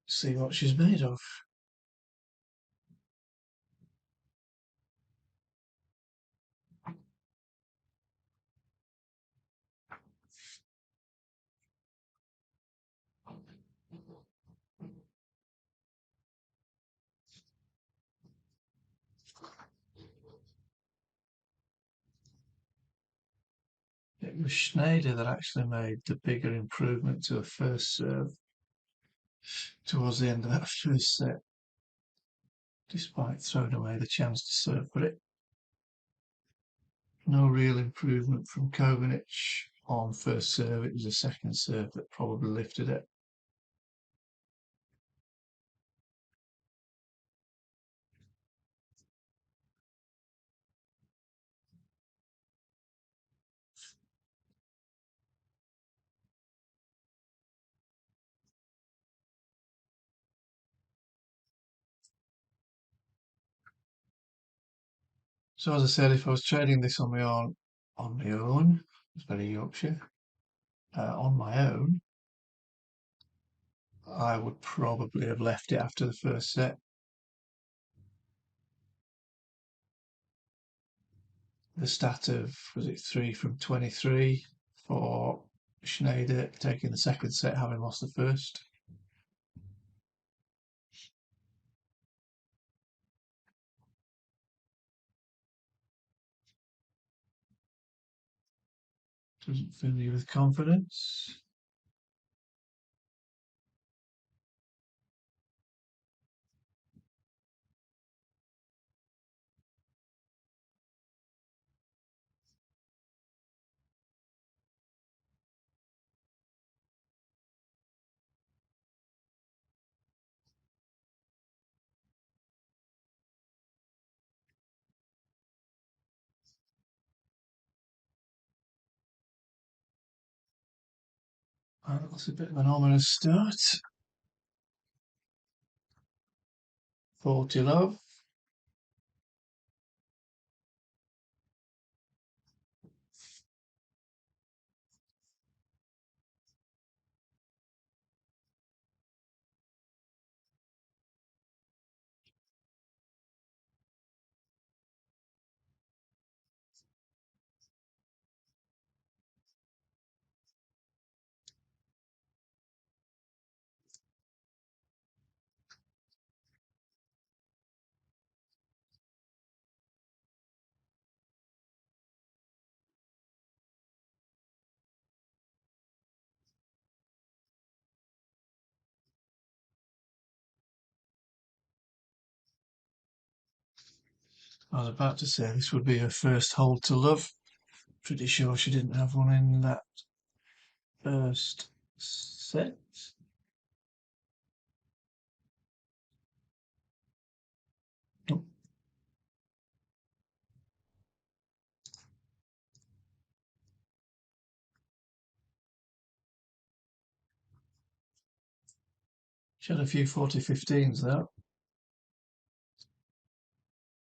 See what she's made of. It was Schneider that actually made the bigger improvement to a first serve towards the end of that first set, despite throwing away the chance to serve for it. No real improvement from Kovinic on first serve. It was a second serve that probably lifted it. So as I said, if I was trading this on my own, it's very Yorkshire. On my own, I would probably have left it after the first set. The stat of, was it 3 from 23 for Schneider taking the second set, having lost the first. Doesn't fill you with confidence. That's a bit of an ominous start. 40 love. I was about to say this would be her first hold to love. Pretty sure she didn't have one in that first set. Nope. She had a few 40-15s though.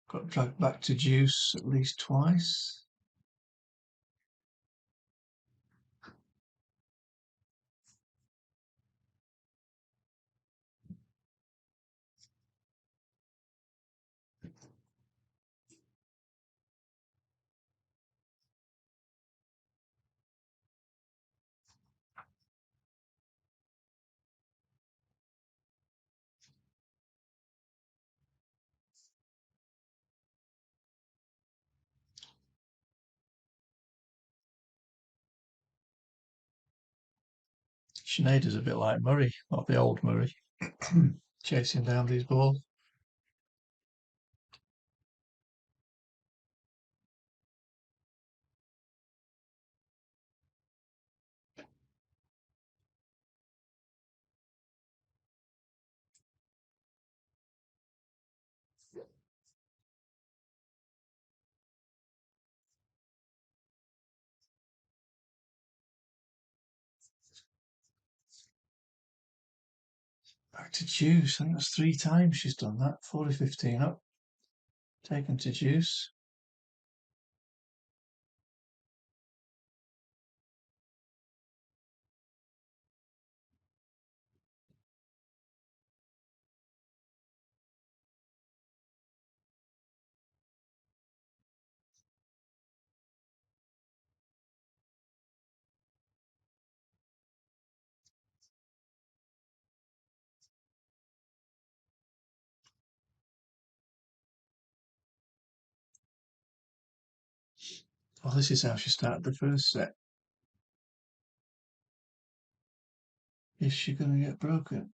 Got dragged back to deuce at least twice. Schneider's a bit like Murray, or the old Murray, chasing down these balls. Back to deuce. I think that's 3 times she's done that. 40-15 up. Taken to deuce. Well, this is how she started the first set. Is she going to get broken?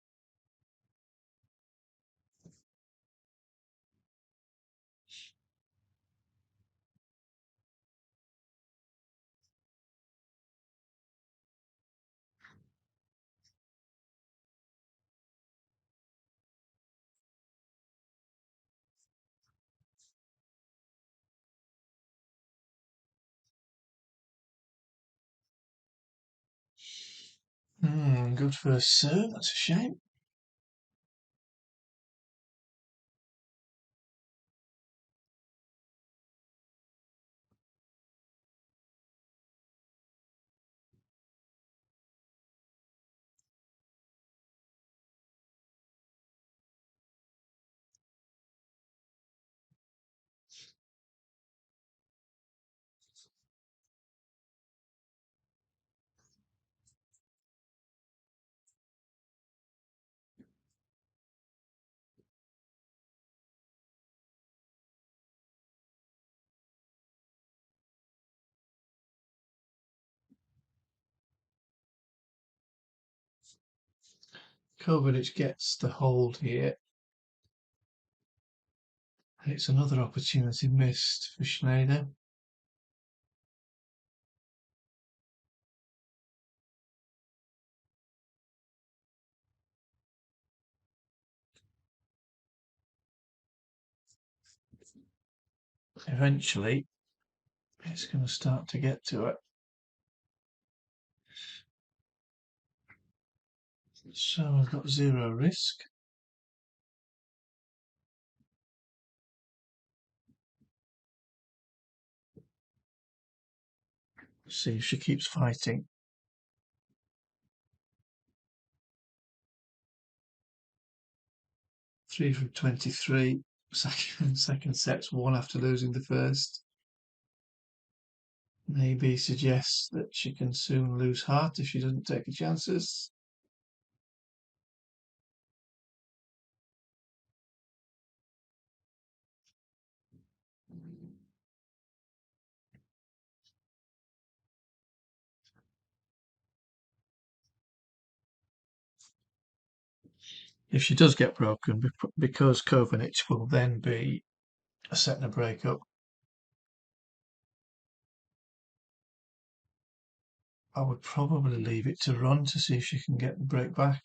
Good first serve. That's a shame. Kovinic gets the hold here. And it's another opportunity missed for Schneider. Eventually, it's going to start to get to it. So I've got zero risk. See if she keeps fighting. 3 from 23. Second set's won after losing the first. Maybe suggests that she can soon lose heart if she doesn't take the chances. If she does get broken, because Kovinic will then be a set and a break up. I would probably leave it to run to see if she can get the break back.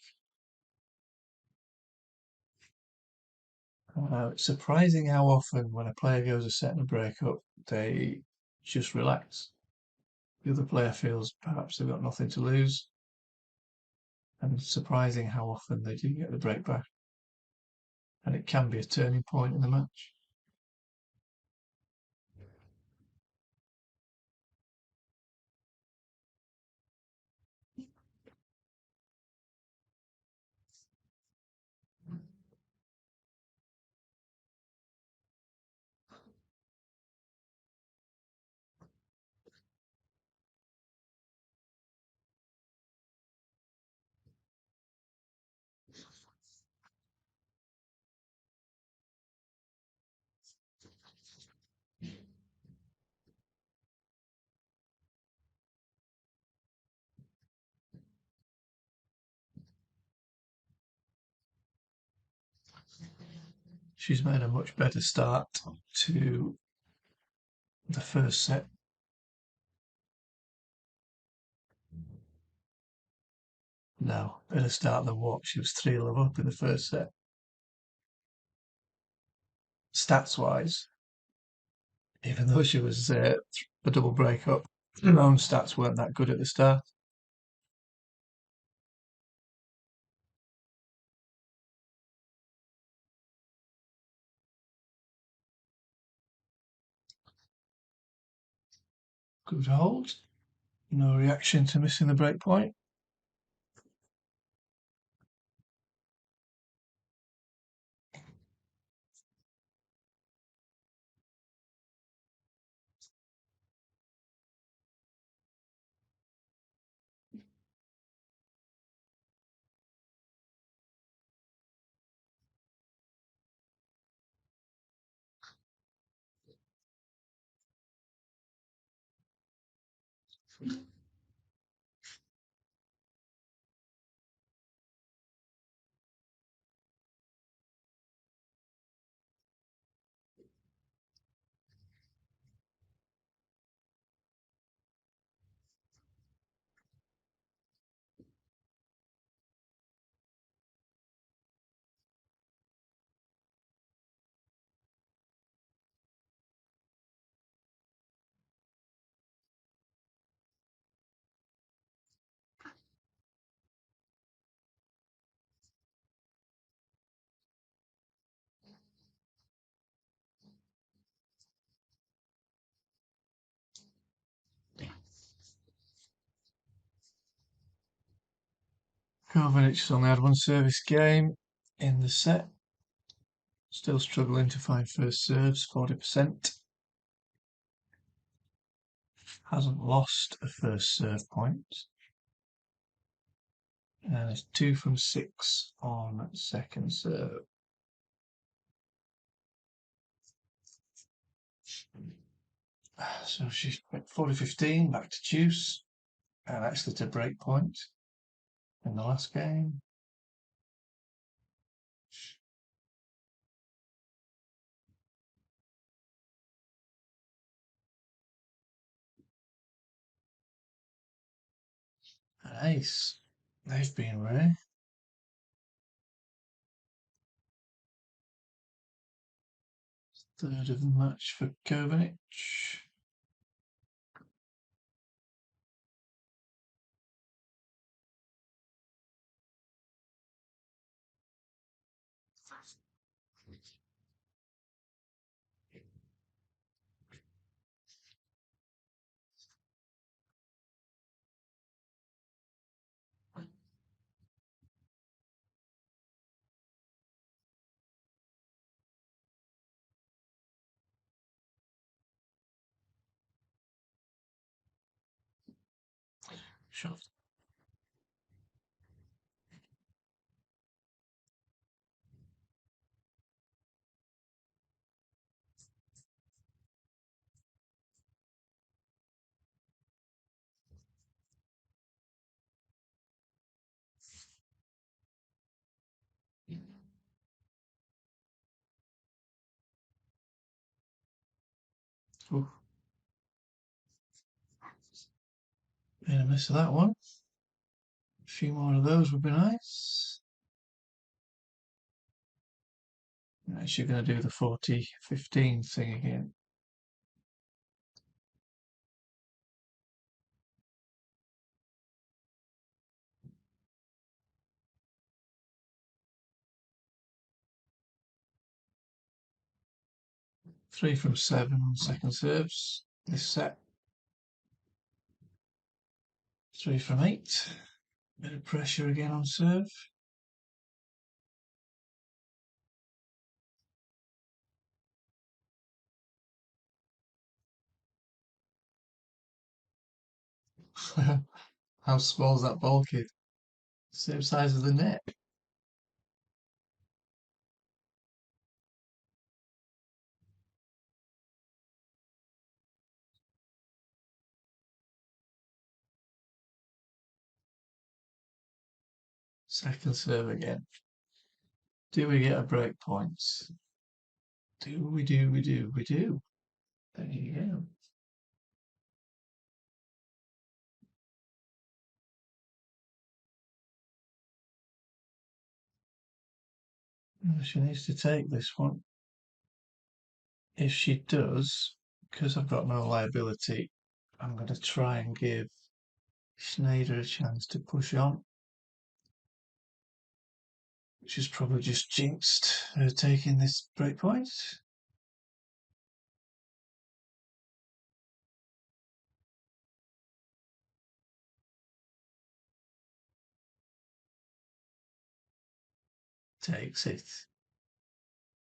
It's surprising how often when a player goes a set and a break up, they just relax. The other player feels perhaps they've got nothing to lose, and it's surprising how often they do get the break back. And it can be a turning point in the match. She's made a much better start to the first set. No, better start than what? She was 3-love up in the first set. Stats wise, even though she was a double break up, her own stats weren't that good at the start. Good hold. No reaction to missing the break point. Kovinic has only had one service game in the set. Still struggling to find first serves, 40%. Hasn't lost a first serve point. And it's 2 from 6 on second serve. So she's 40-15, back to juice, and actually to break point in the last game. An ace. They've been rare. Third of the match for Kovinic. Shot. Ooh. Made a miss of that one. A few more of those would be nice. Right, you're going to do the 40-15 thing again. Three from seven on second serves this set. Three from eight. Bit of pressure again on serve. How small is that ball, kid? Same size as the net. Second serve again. Do we get a break point? Do we do, we do, we do. There you go. She needs to take this one. If she does, because I've got no liability, I'm going to try and give Schneider a chance to push on. She's probably just jinxed her taking this break point. Takes it.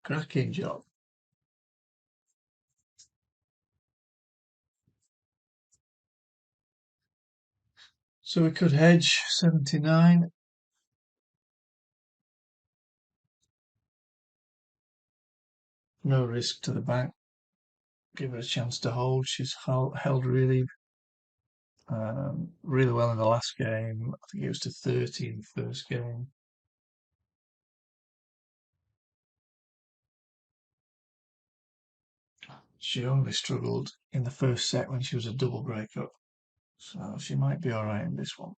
Cracking job. So we could hedge 79. No risk to the bank. Give her a chance to hold. She's held really, really well in the last game. I think it was to 30 in the first game. She only struggled in the first set when she was a double breakup. So she might be all right in this one.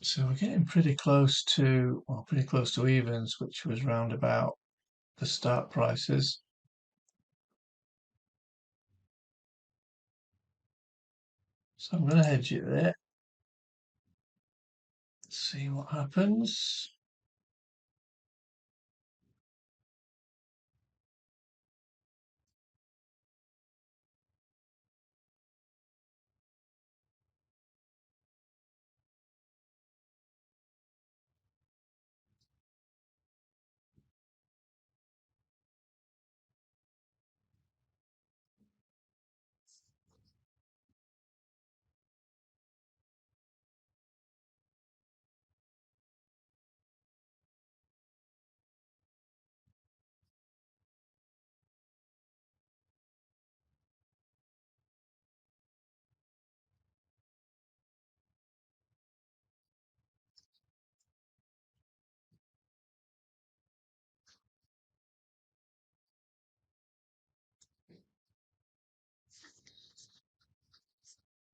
So we're getting pretty close to, well, pretty close to evens, which was round about the start prices. So I'm going to hedge it there. See what happens.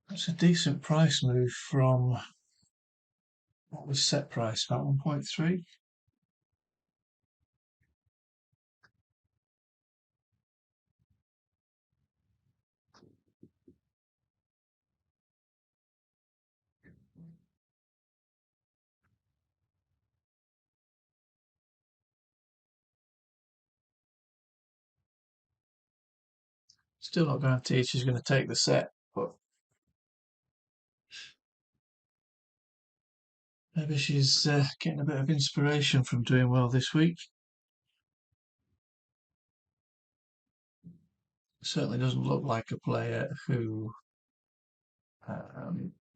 That's a decent price move from What was set price? About 1.3. Still not guaranteed she's going to take the set, but maybe she's getting a bit of inspiration from doing well this week. Certainly doesn't look like a player who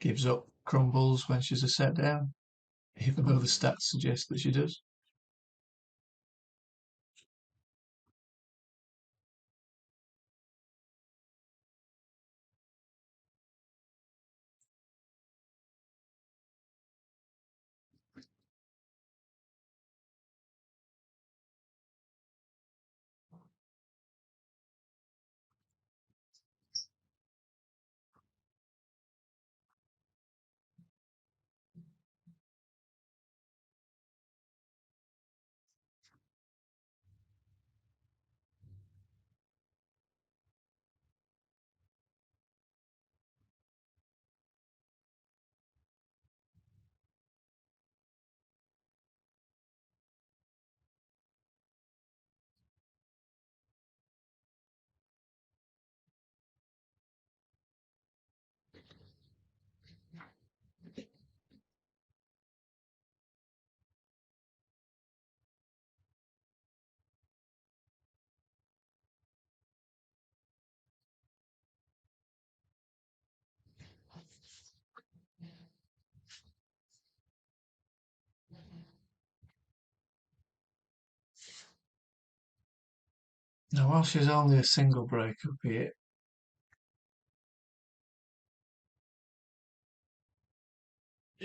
gives up, crumbles when she's a set down, even though the stats suggest that she does. Now, while she's only a single breakup here,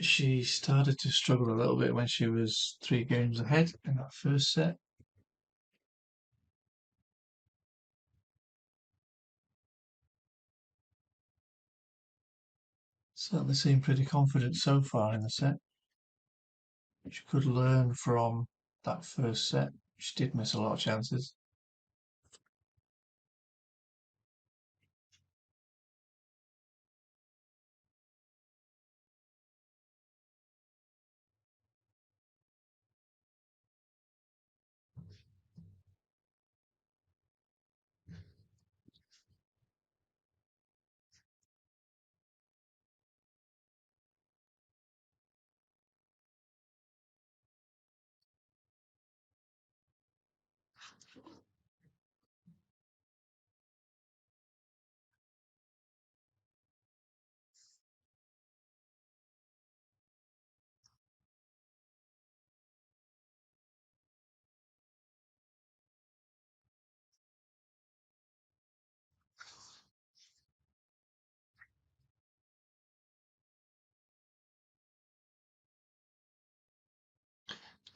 she started to struggle a little bit when she was 3 games ahead in that first set. Certainly seemed pretty confident so far in the set. She could learn from that first set. She did miss a lot of chances.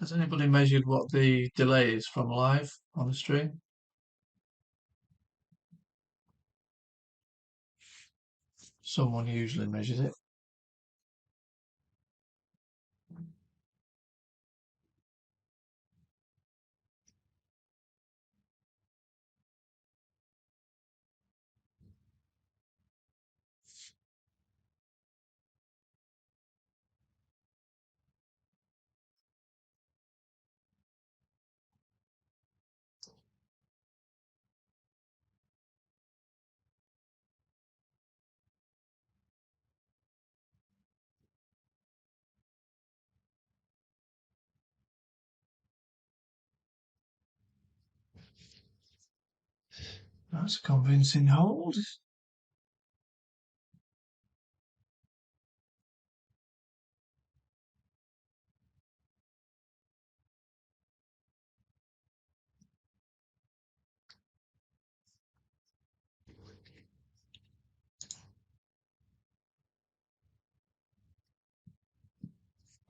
Has anybody measured what the delay is from live on the stream? Someone usually measures it. That's a convincing hold.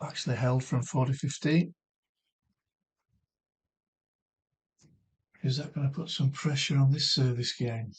Actually held from 40-15. Is that going to put some pressure on this service game?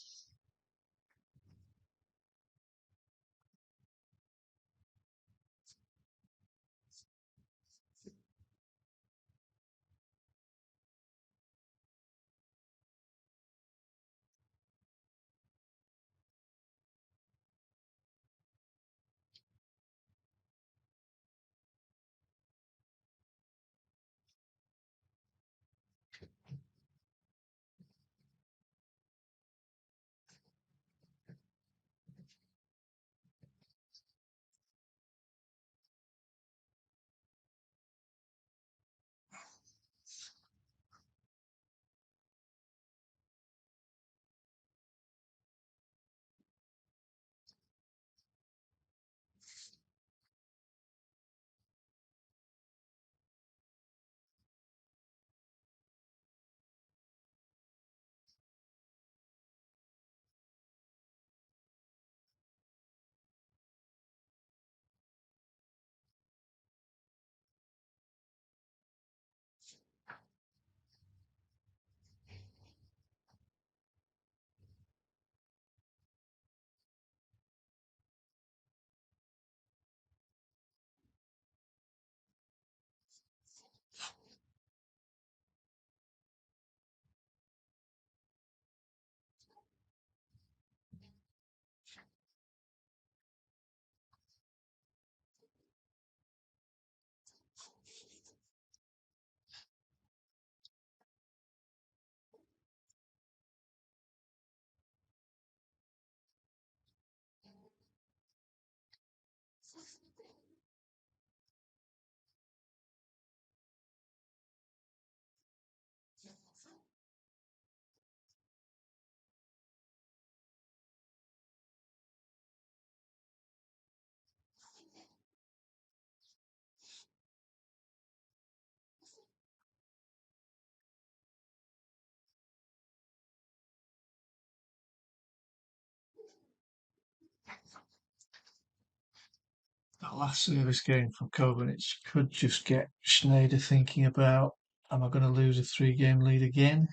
That last service game from Kovinic could just get Schneider thinking about, am I going to lose a 3-game lead again?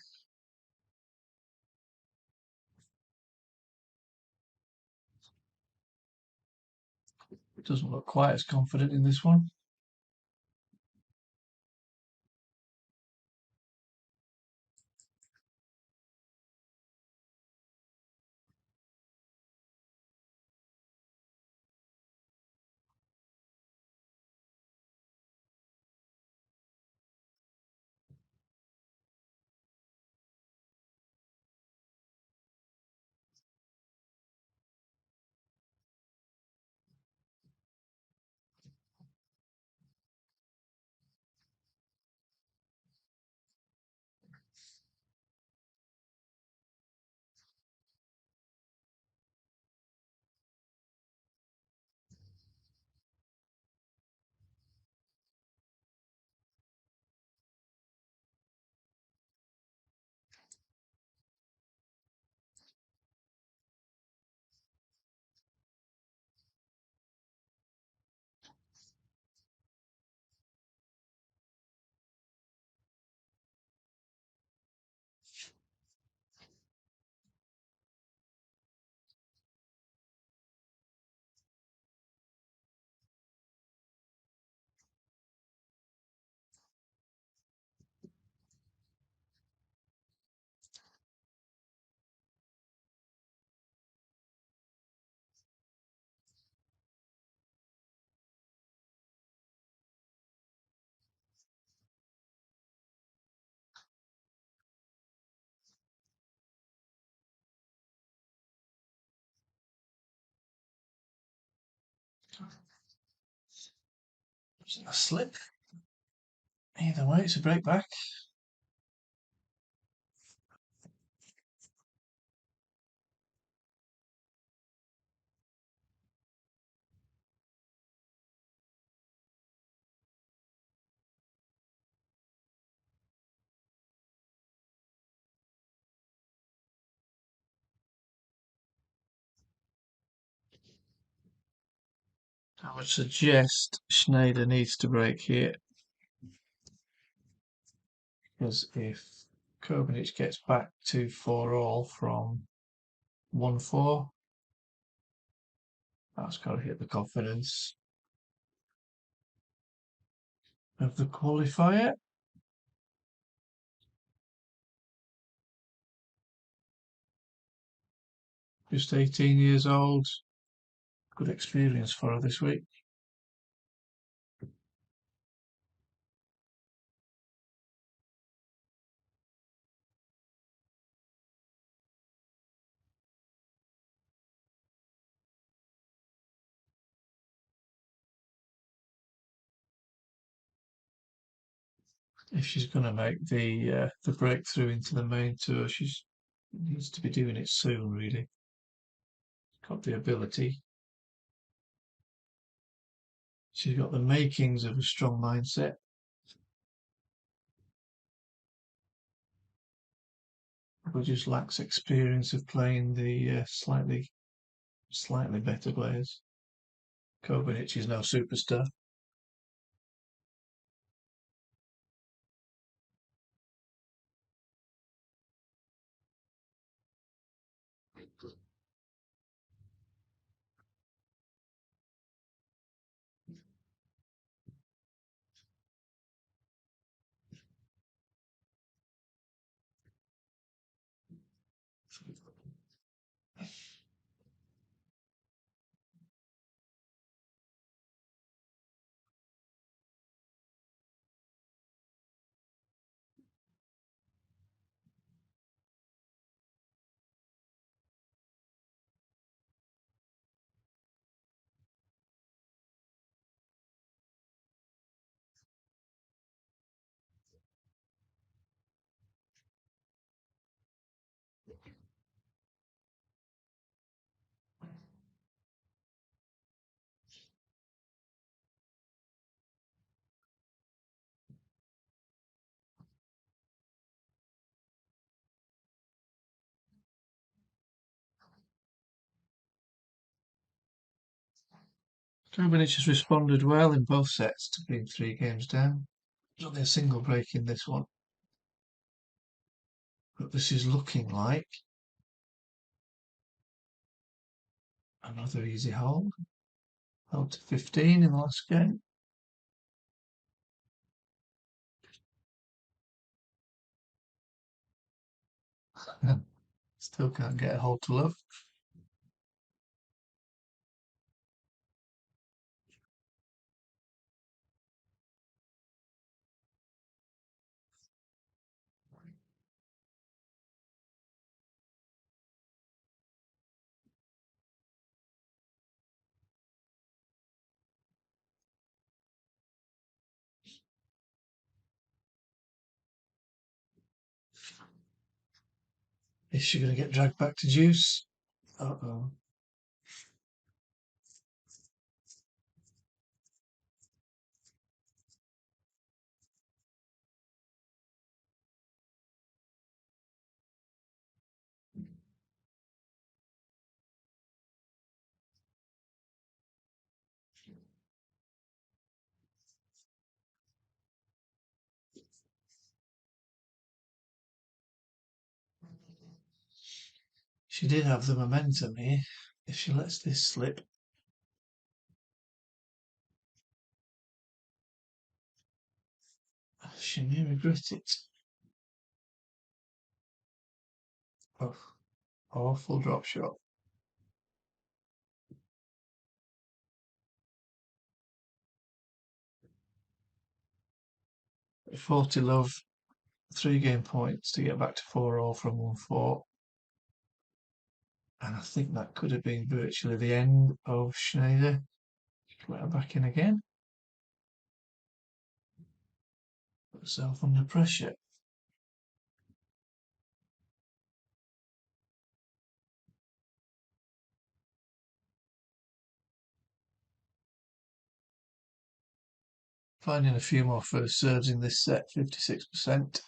Doesn't look quite as confident in this one. Was it a slip? Either way, it's a break back. I would suggest Schneider needs to break here, because if Kovinic gets back to 4-all from 1-4, that's got to hit the confidence of the qualifier. Just 18 years old. Good experience for her this week. If she's going to make the breakthrough into the main tour, she needs to be doing it soon. Really, got the ability. She's got the makings of a strong mindset, but just lacks experience of playing the slightly better players. Kovinic is no superstar. Kovinic has responded well in both sets to being 3 games down. There's only a single break in this one. But this is looking like another easy hold. Held to 15 in the last game. Still can't get a hold to love. Is she going to get dragged back to juice? Uh-oh. She did have the momentum here. If she lets this slip, she may regret it. Oh, awful drop shot. 40 love, 3 game points to get back to 4-all from 1-4. And I think that could have been virtually the end of Schneider. Let her back in again. Put herself under pressure. Finding a few more first serves in this set, 56%.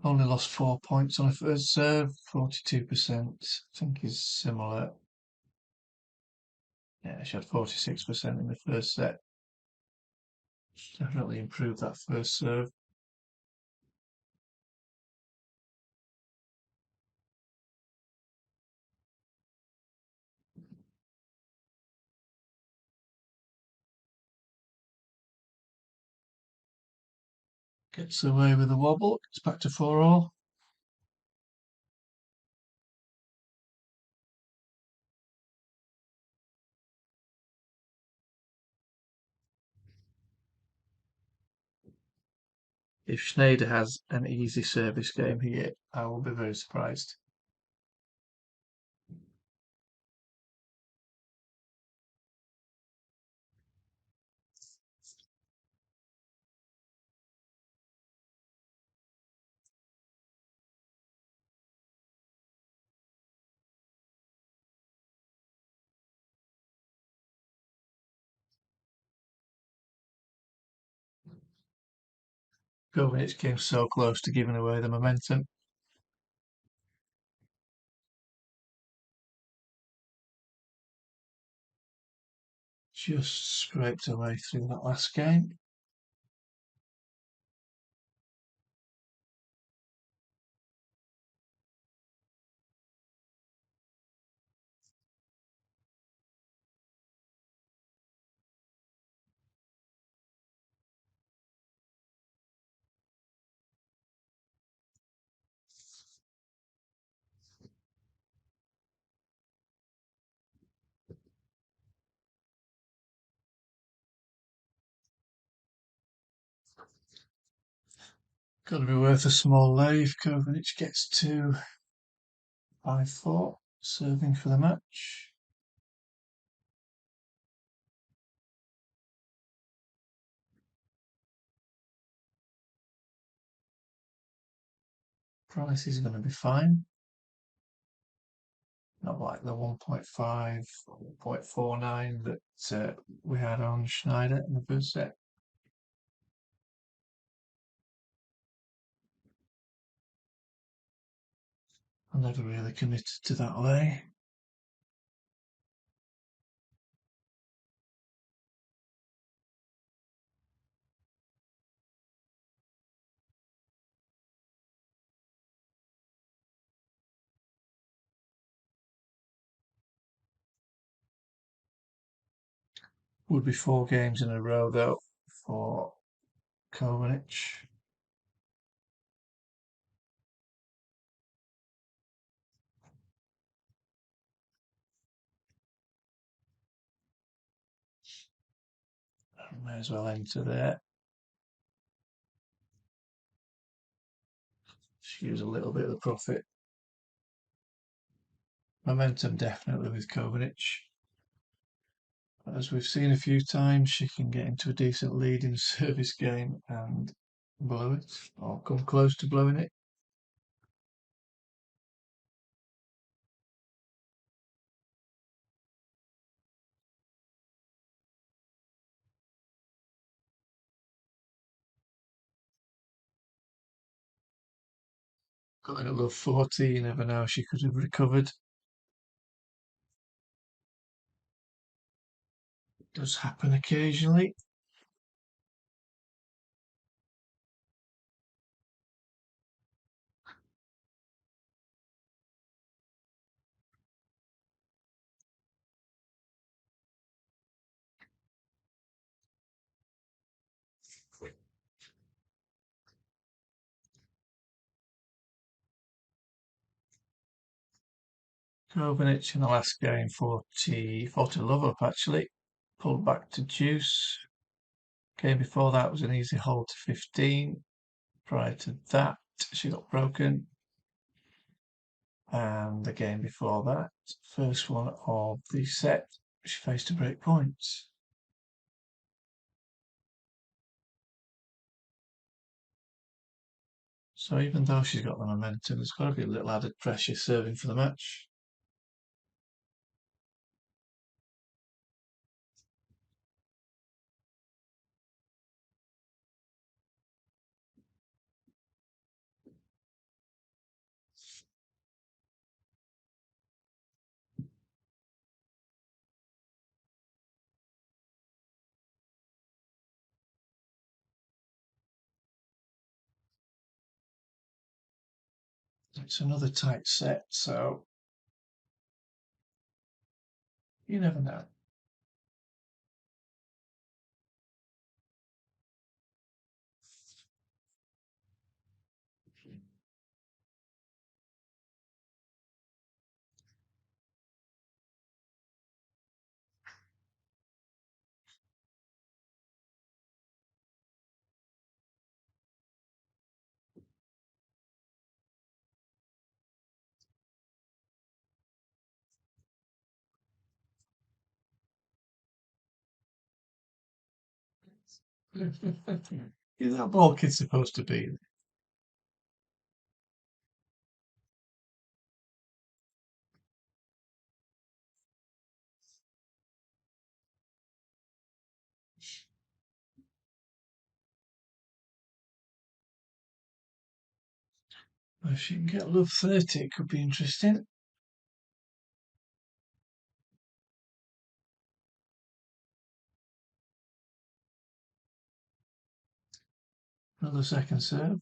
Only lost 4 points on a first serve, 42%. I think is similar. Yeah, she had 46% in the first set. Definitely improved that first serve. Gets away with a wobble. It's back to 4-all. If Schneider has an easy service game here, I will be very surprised. Kovinic came so close to giving away the momentum. Just scraped her way through that last game. Got to be worth a small lay if Kovinic gets to 5-4, serving for the match. Price is going to be fine. Not like the 1.5 or 1.49 that we had on Schneider in the first set. I never really committed to that lay. Would be 4 games in a row though for Kovinic. May as well enter there. Just use a little bit of the profit. Momentum definitely with Kovinic. As we've seen a few times, she can get into a decent lead in a service game and blow it, or come close to blowing it. Going above 40, you never know, she could have recovered. It does happen occasionally. Kovinic in the last game, 40 love up actually. Pulled back to deuce. Game before that was an easy hold to 15. Prior to that, she got broken. And the game before that, first one of the set, she faced a break point. So even though she's got the momentum, there's got to be a little added pressure serving for the match. It's another tight set, so you never know. Is that ball kid supposed to be? If she can get above 30, it could be interesting. Another second serve.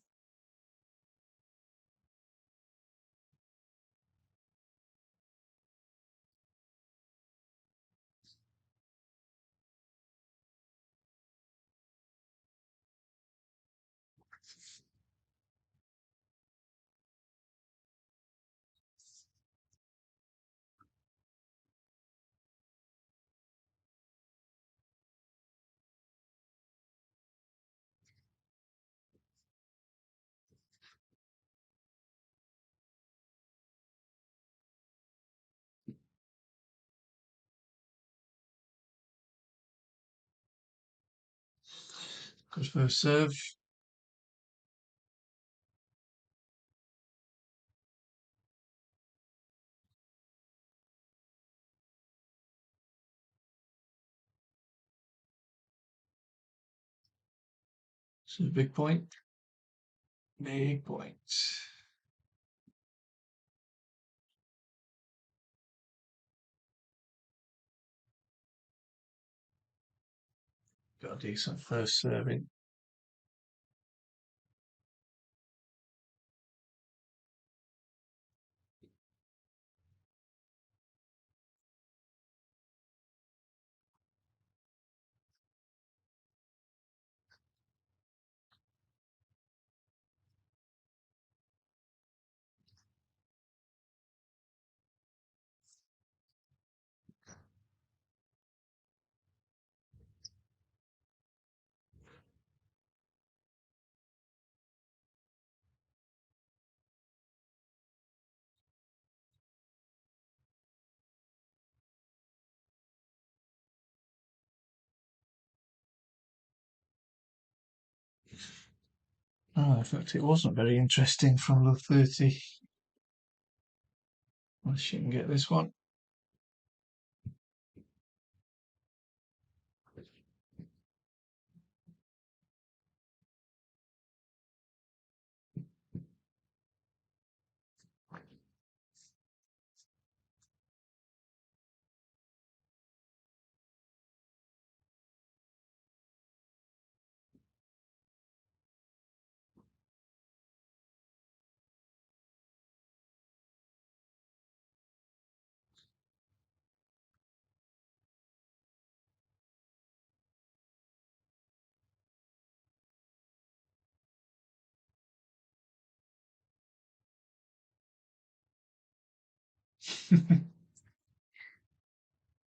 Goes first serve. So big point. Big point. Got a decent first serving. Oh, in fact, it wasn't very interesting from love 30. Unless you can get this one.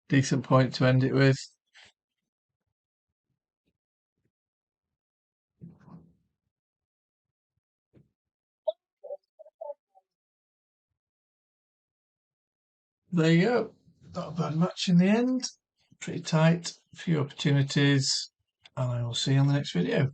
Decent point to end it with. There you go. Not a bad match in the end. Pretty tight, a few opportunities, and I will see you on the next video.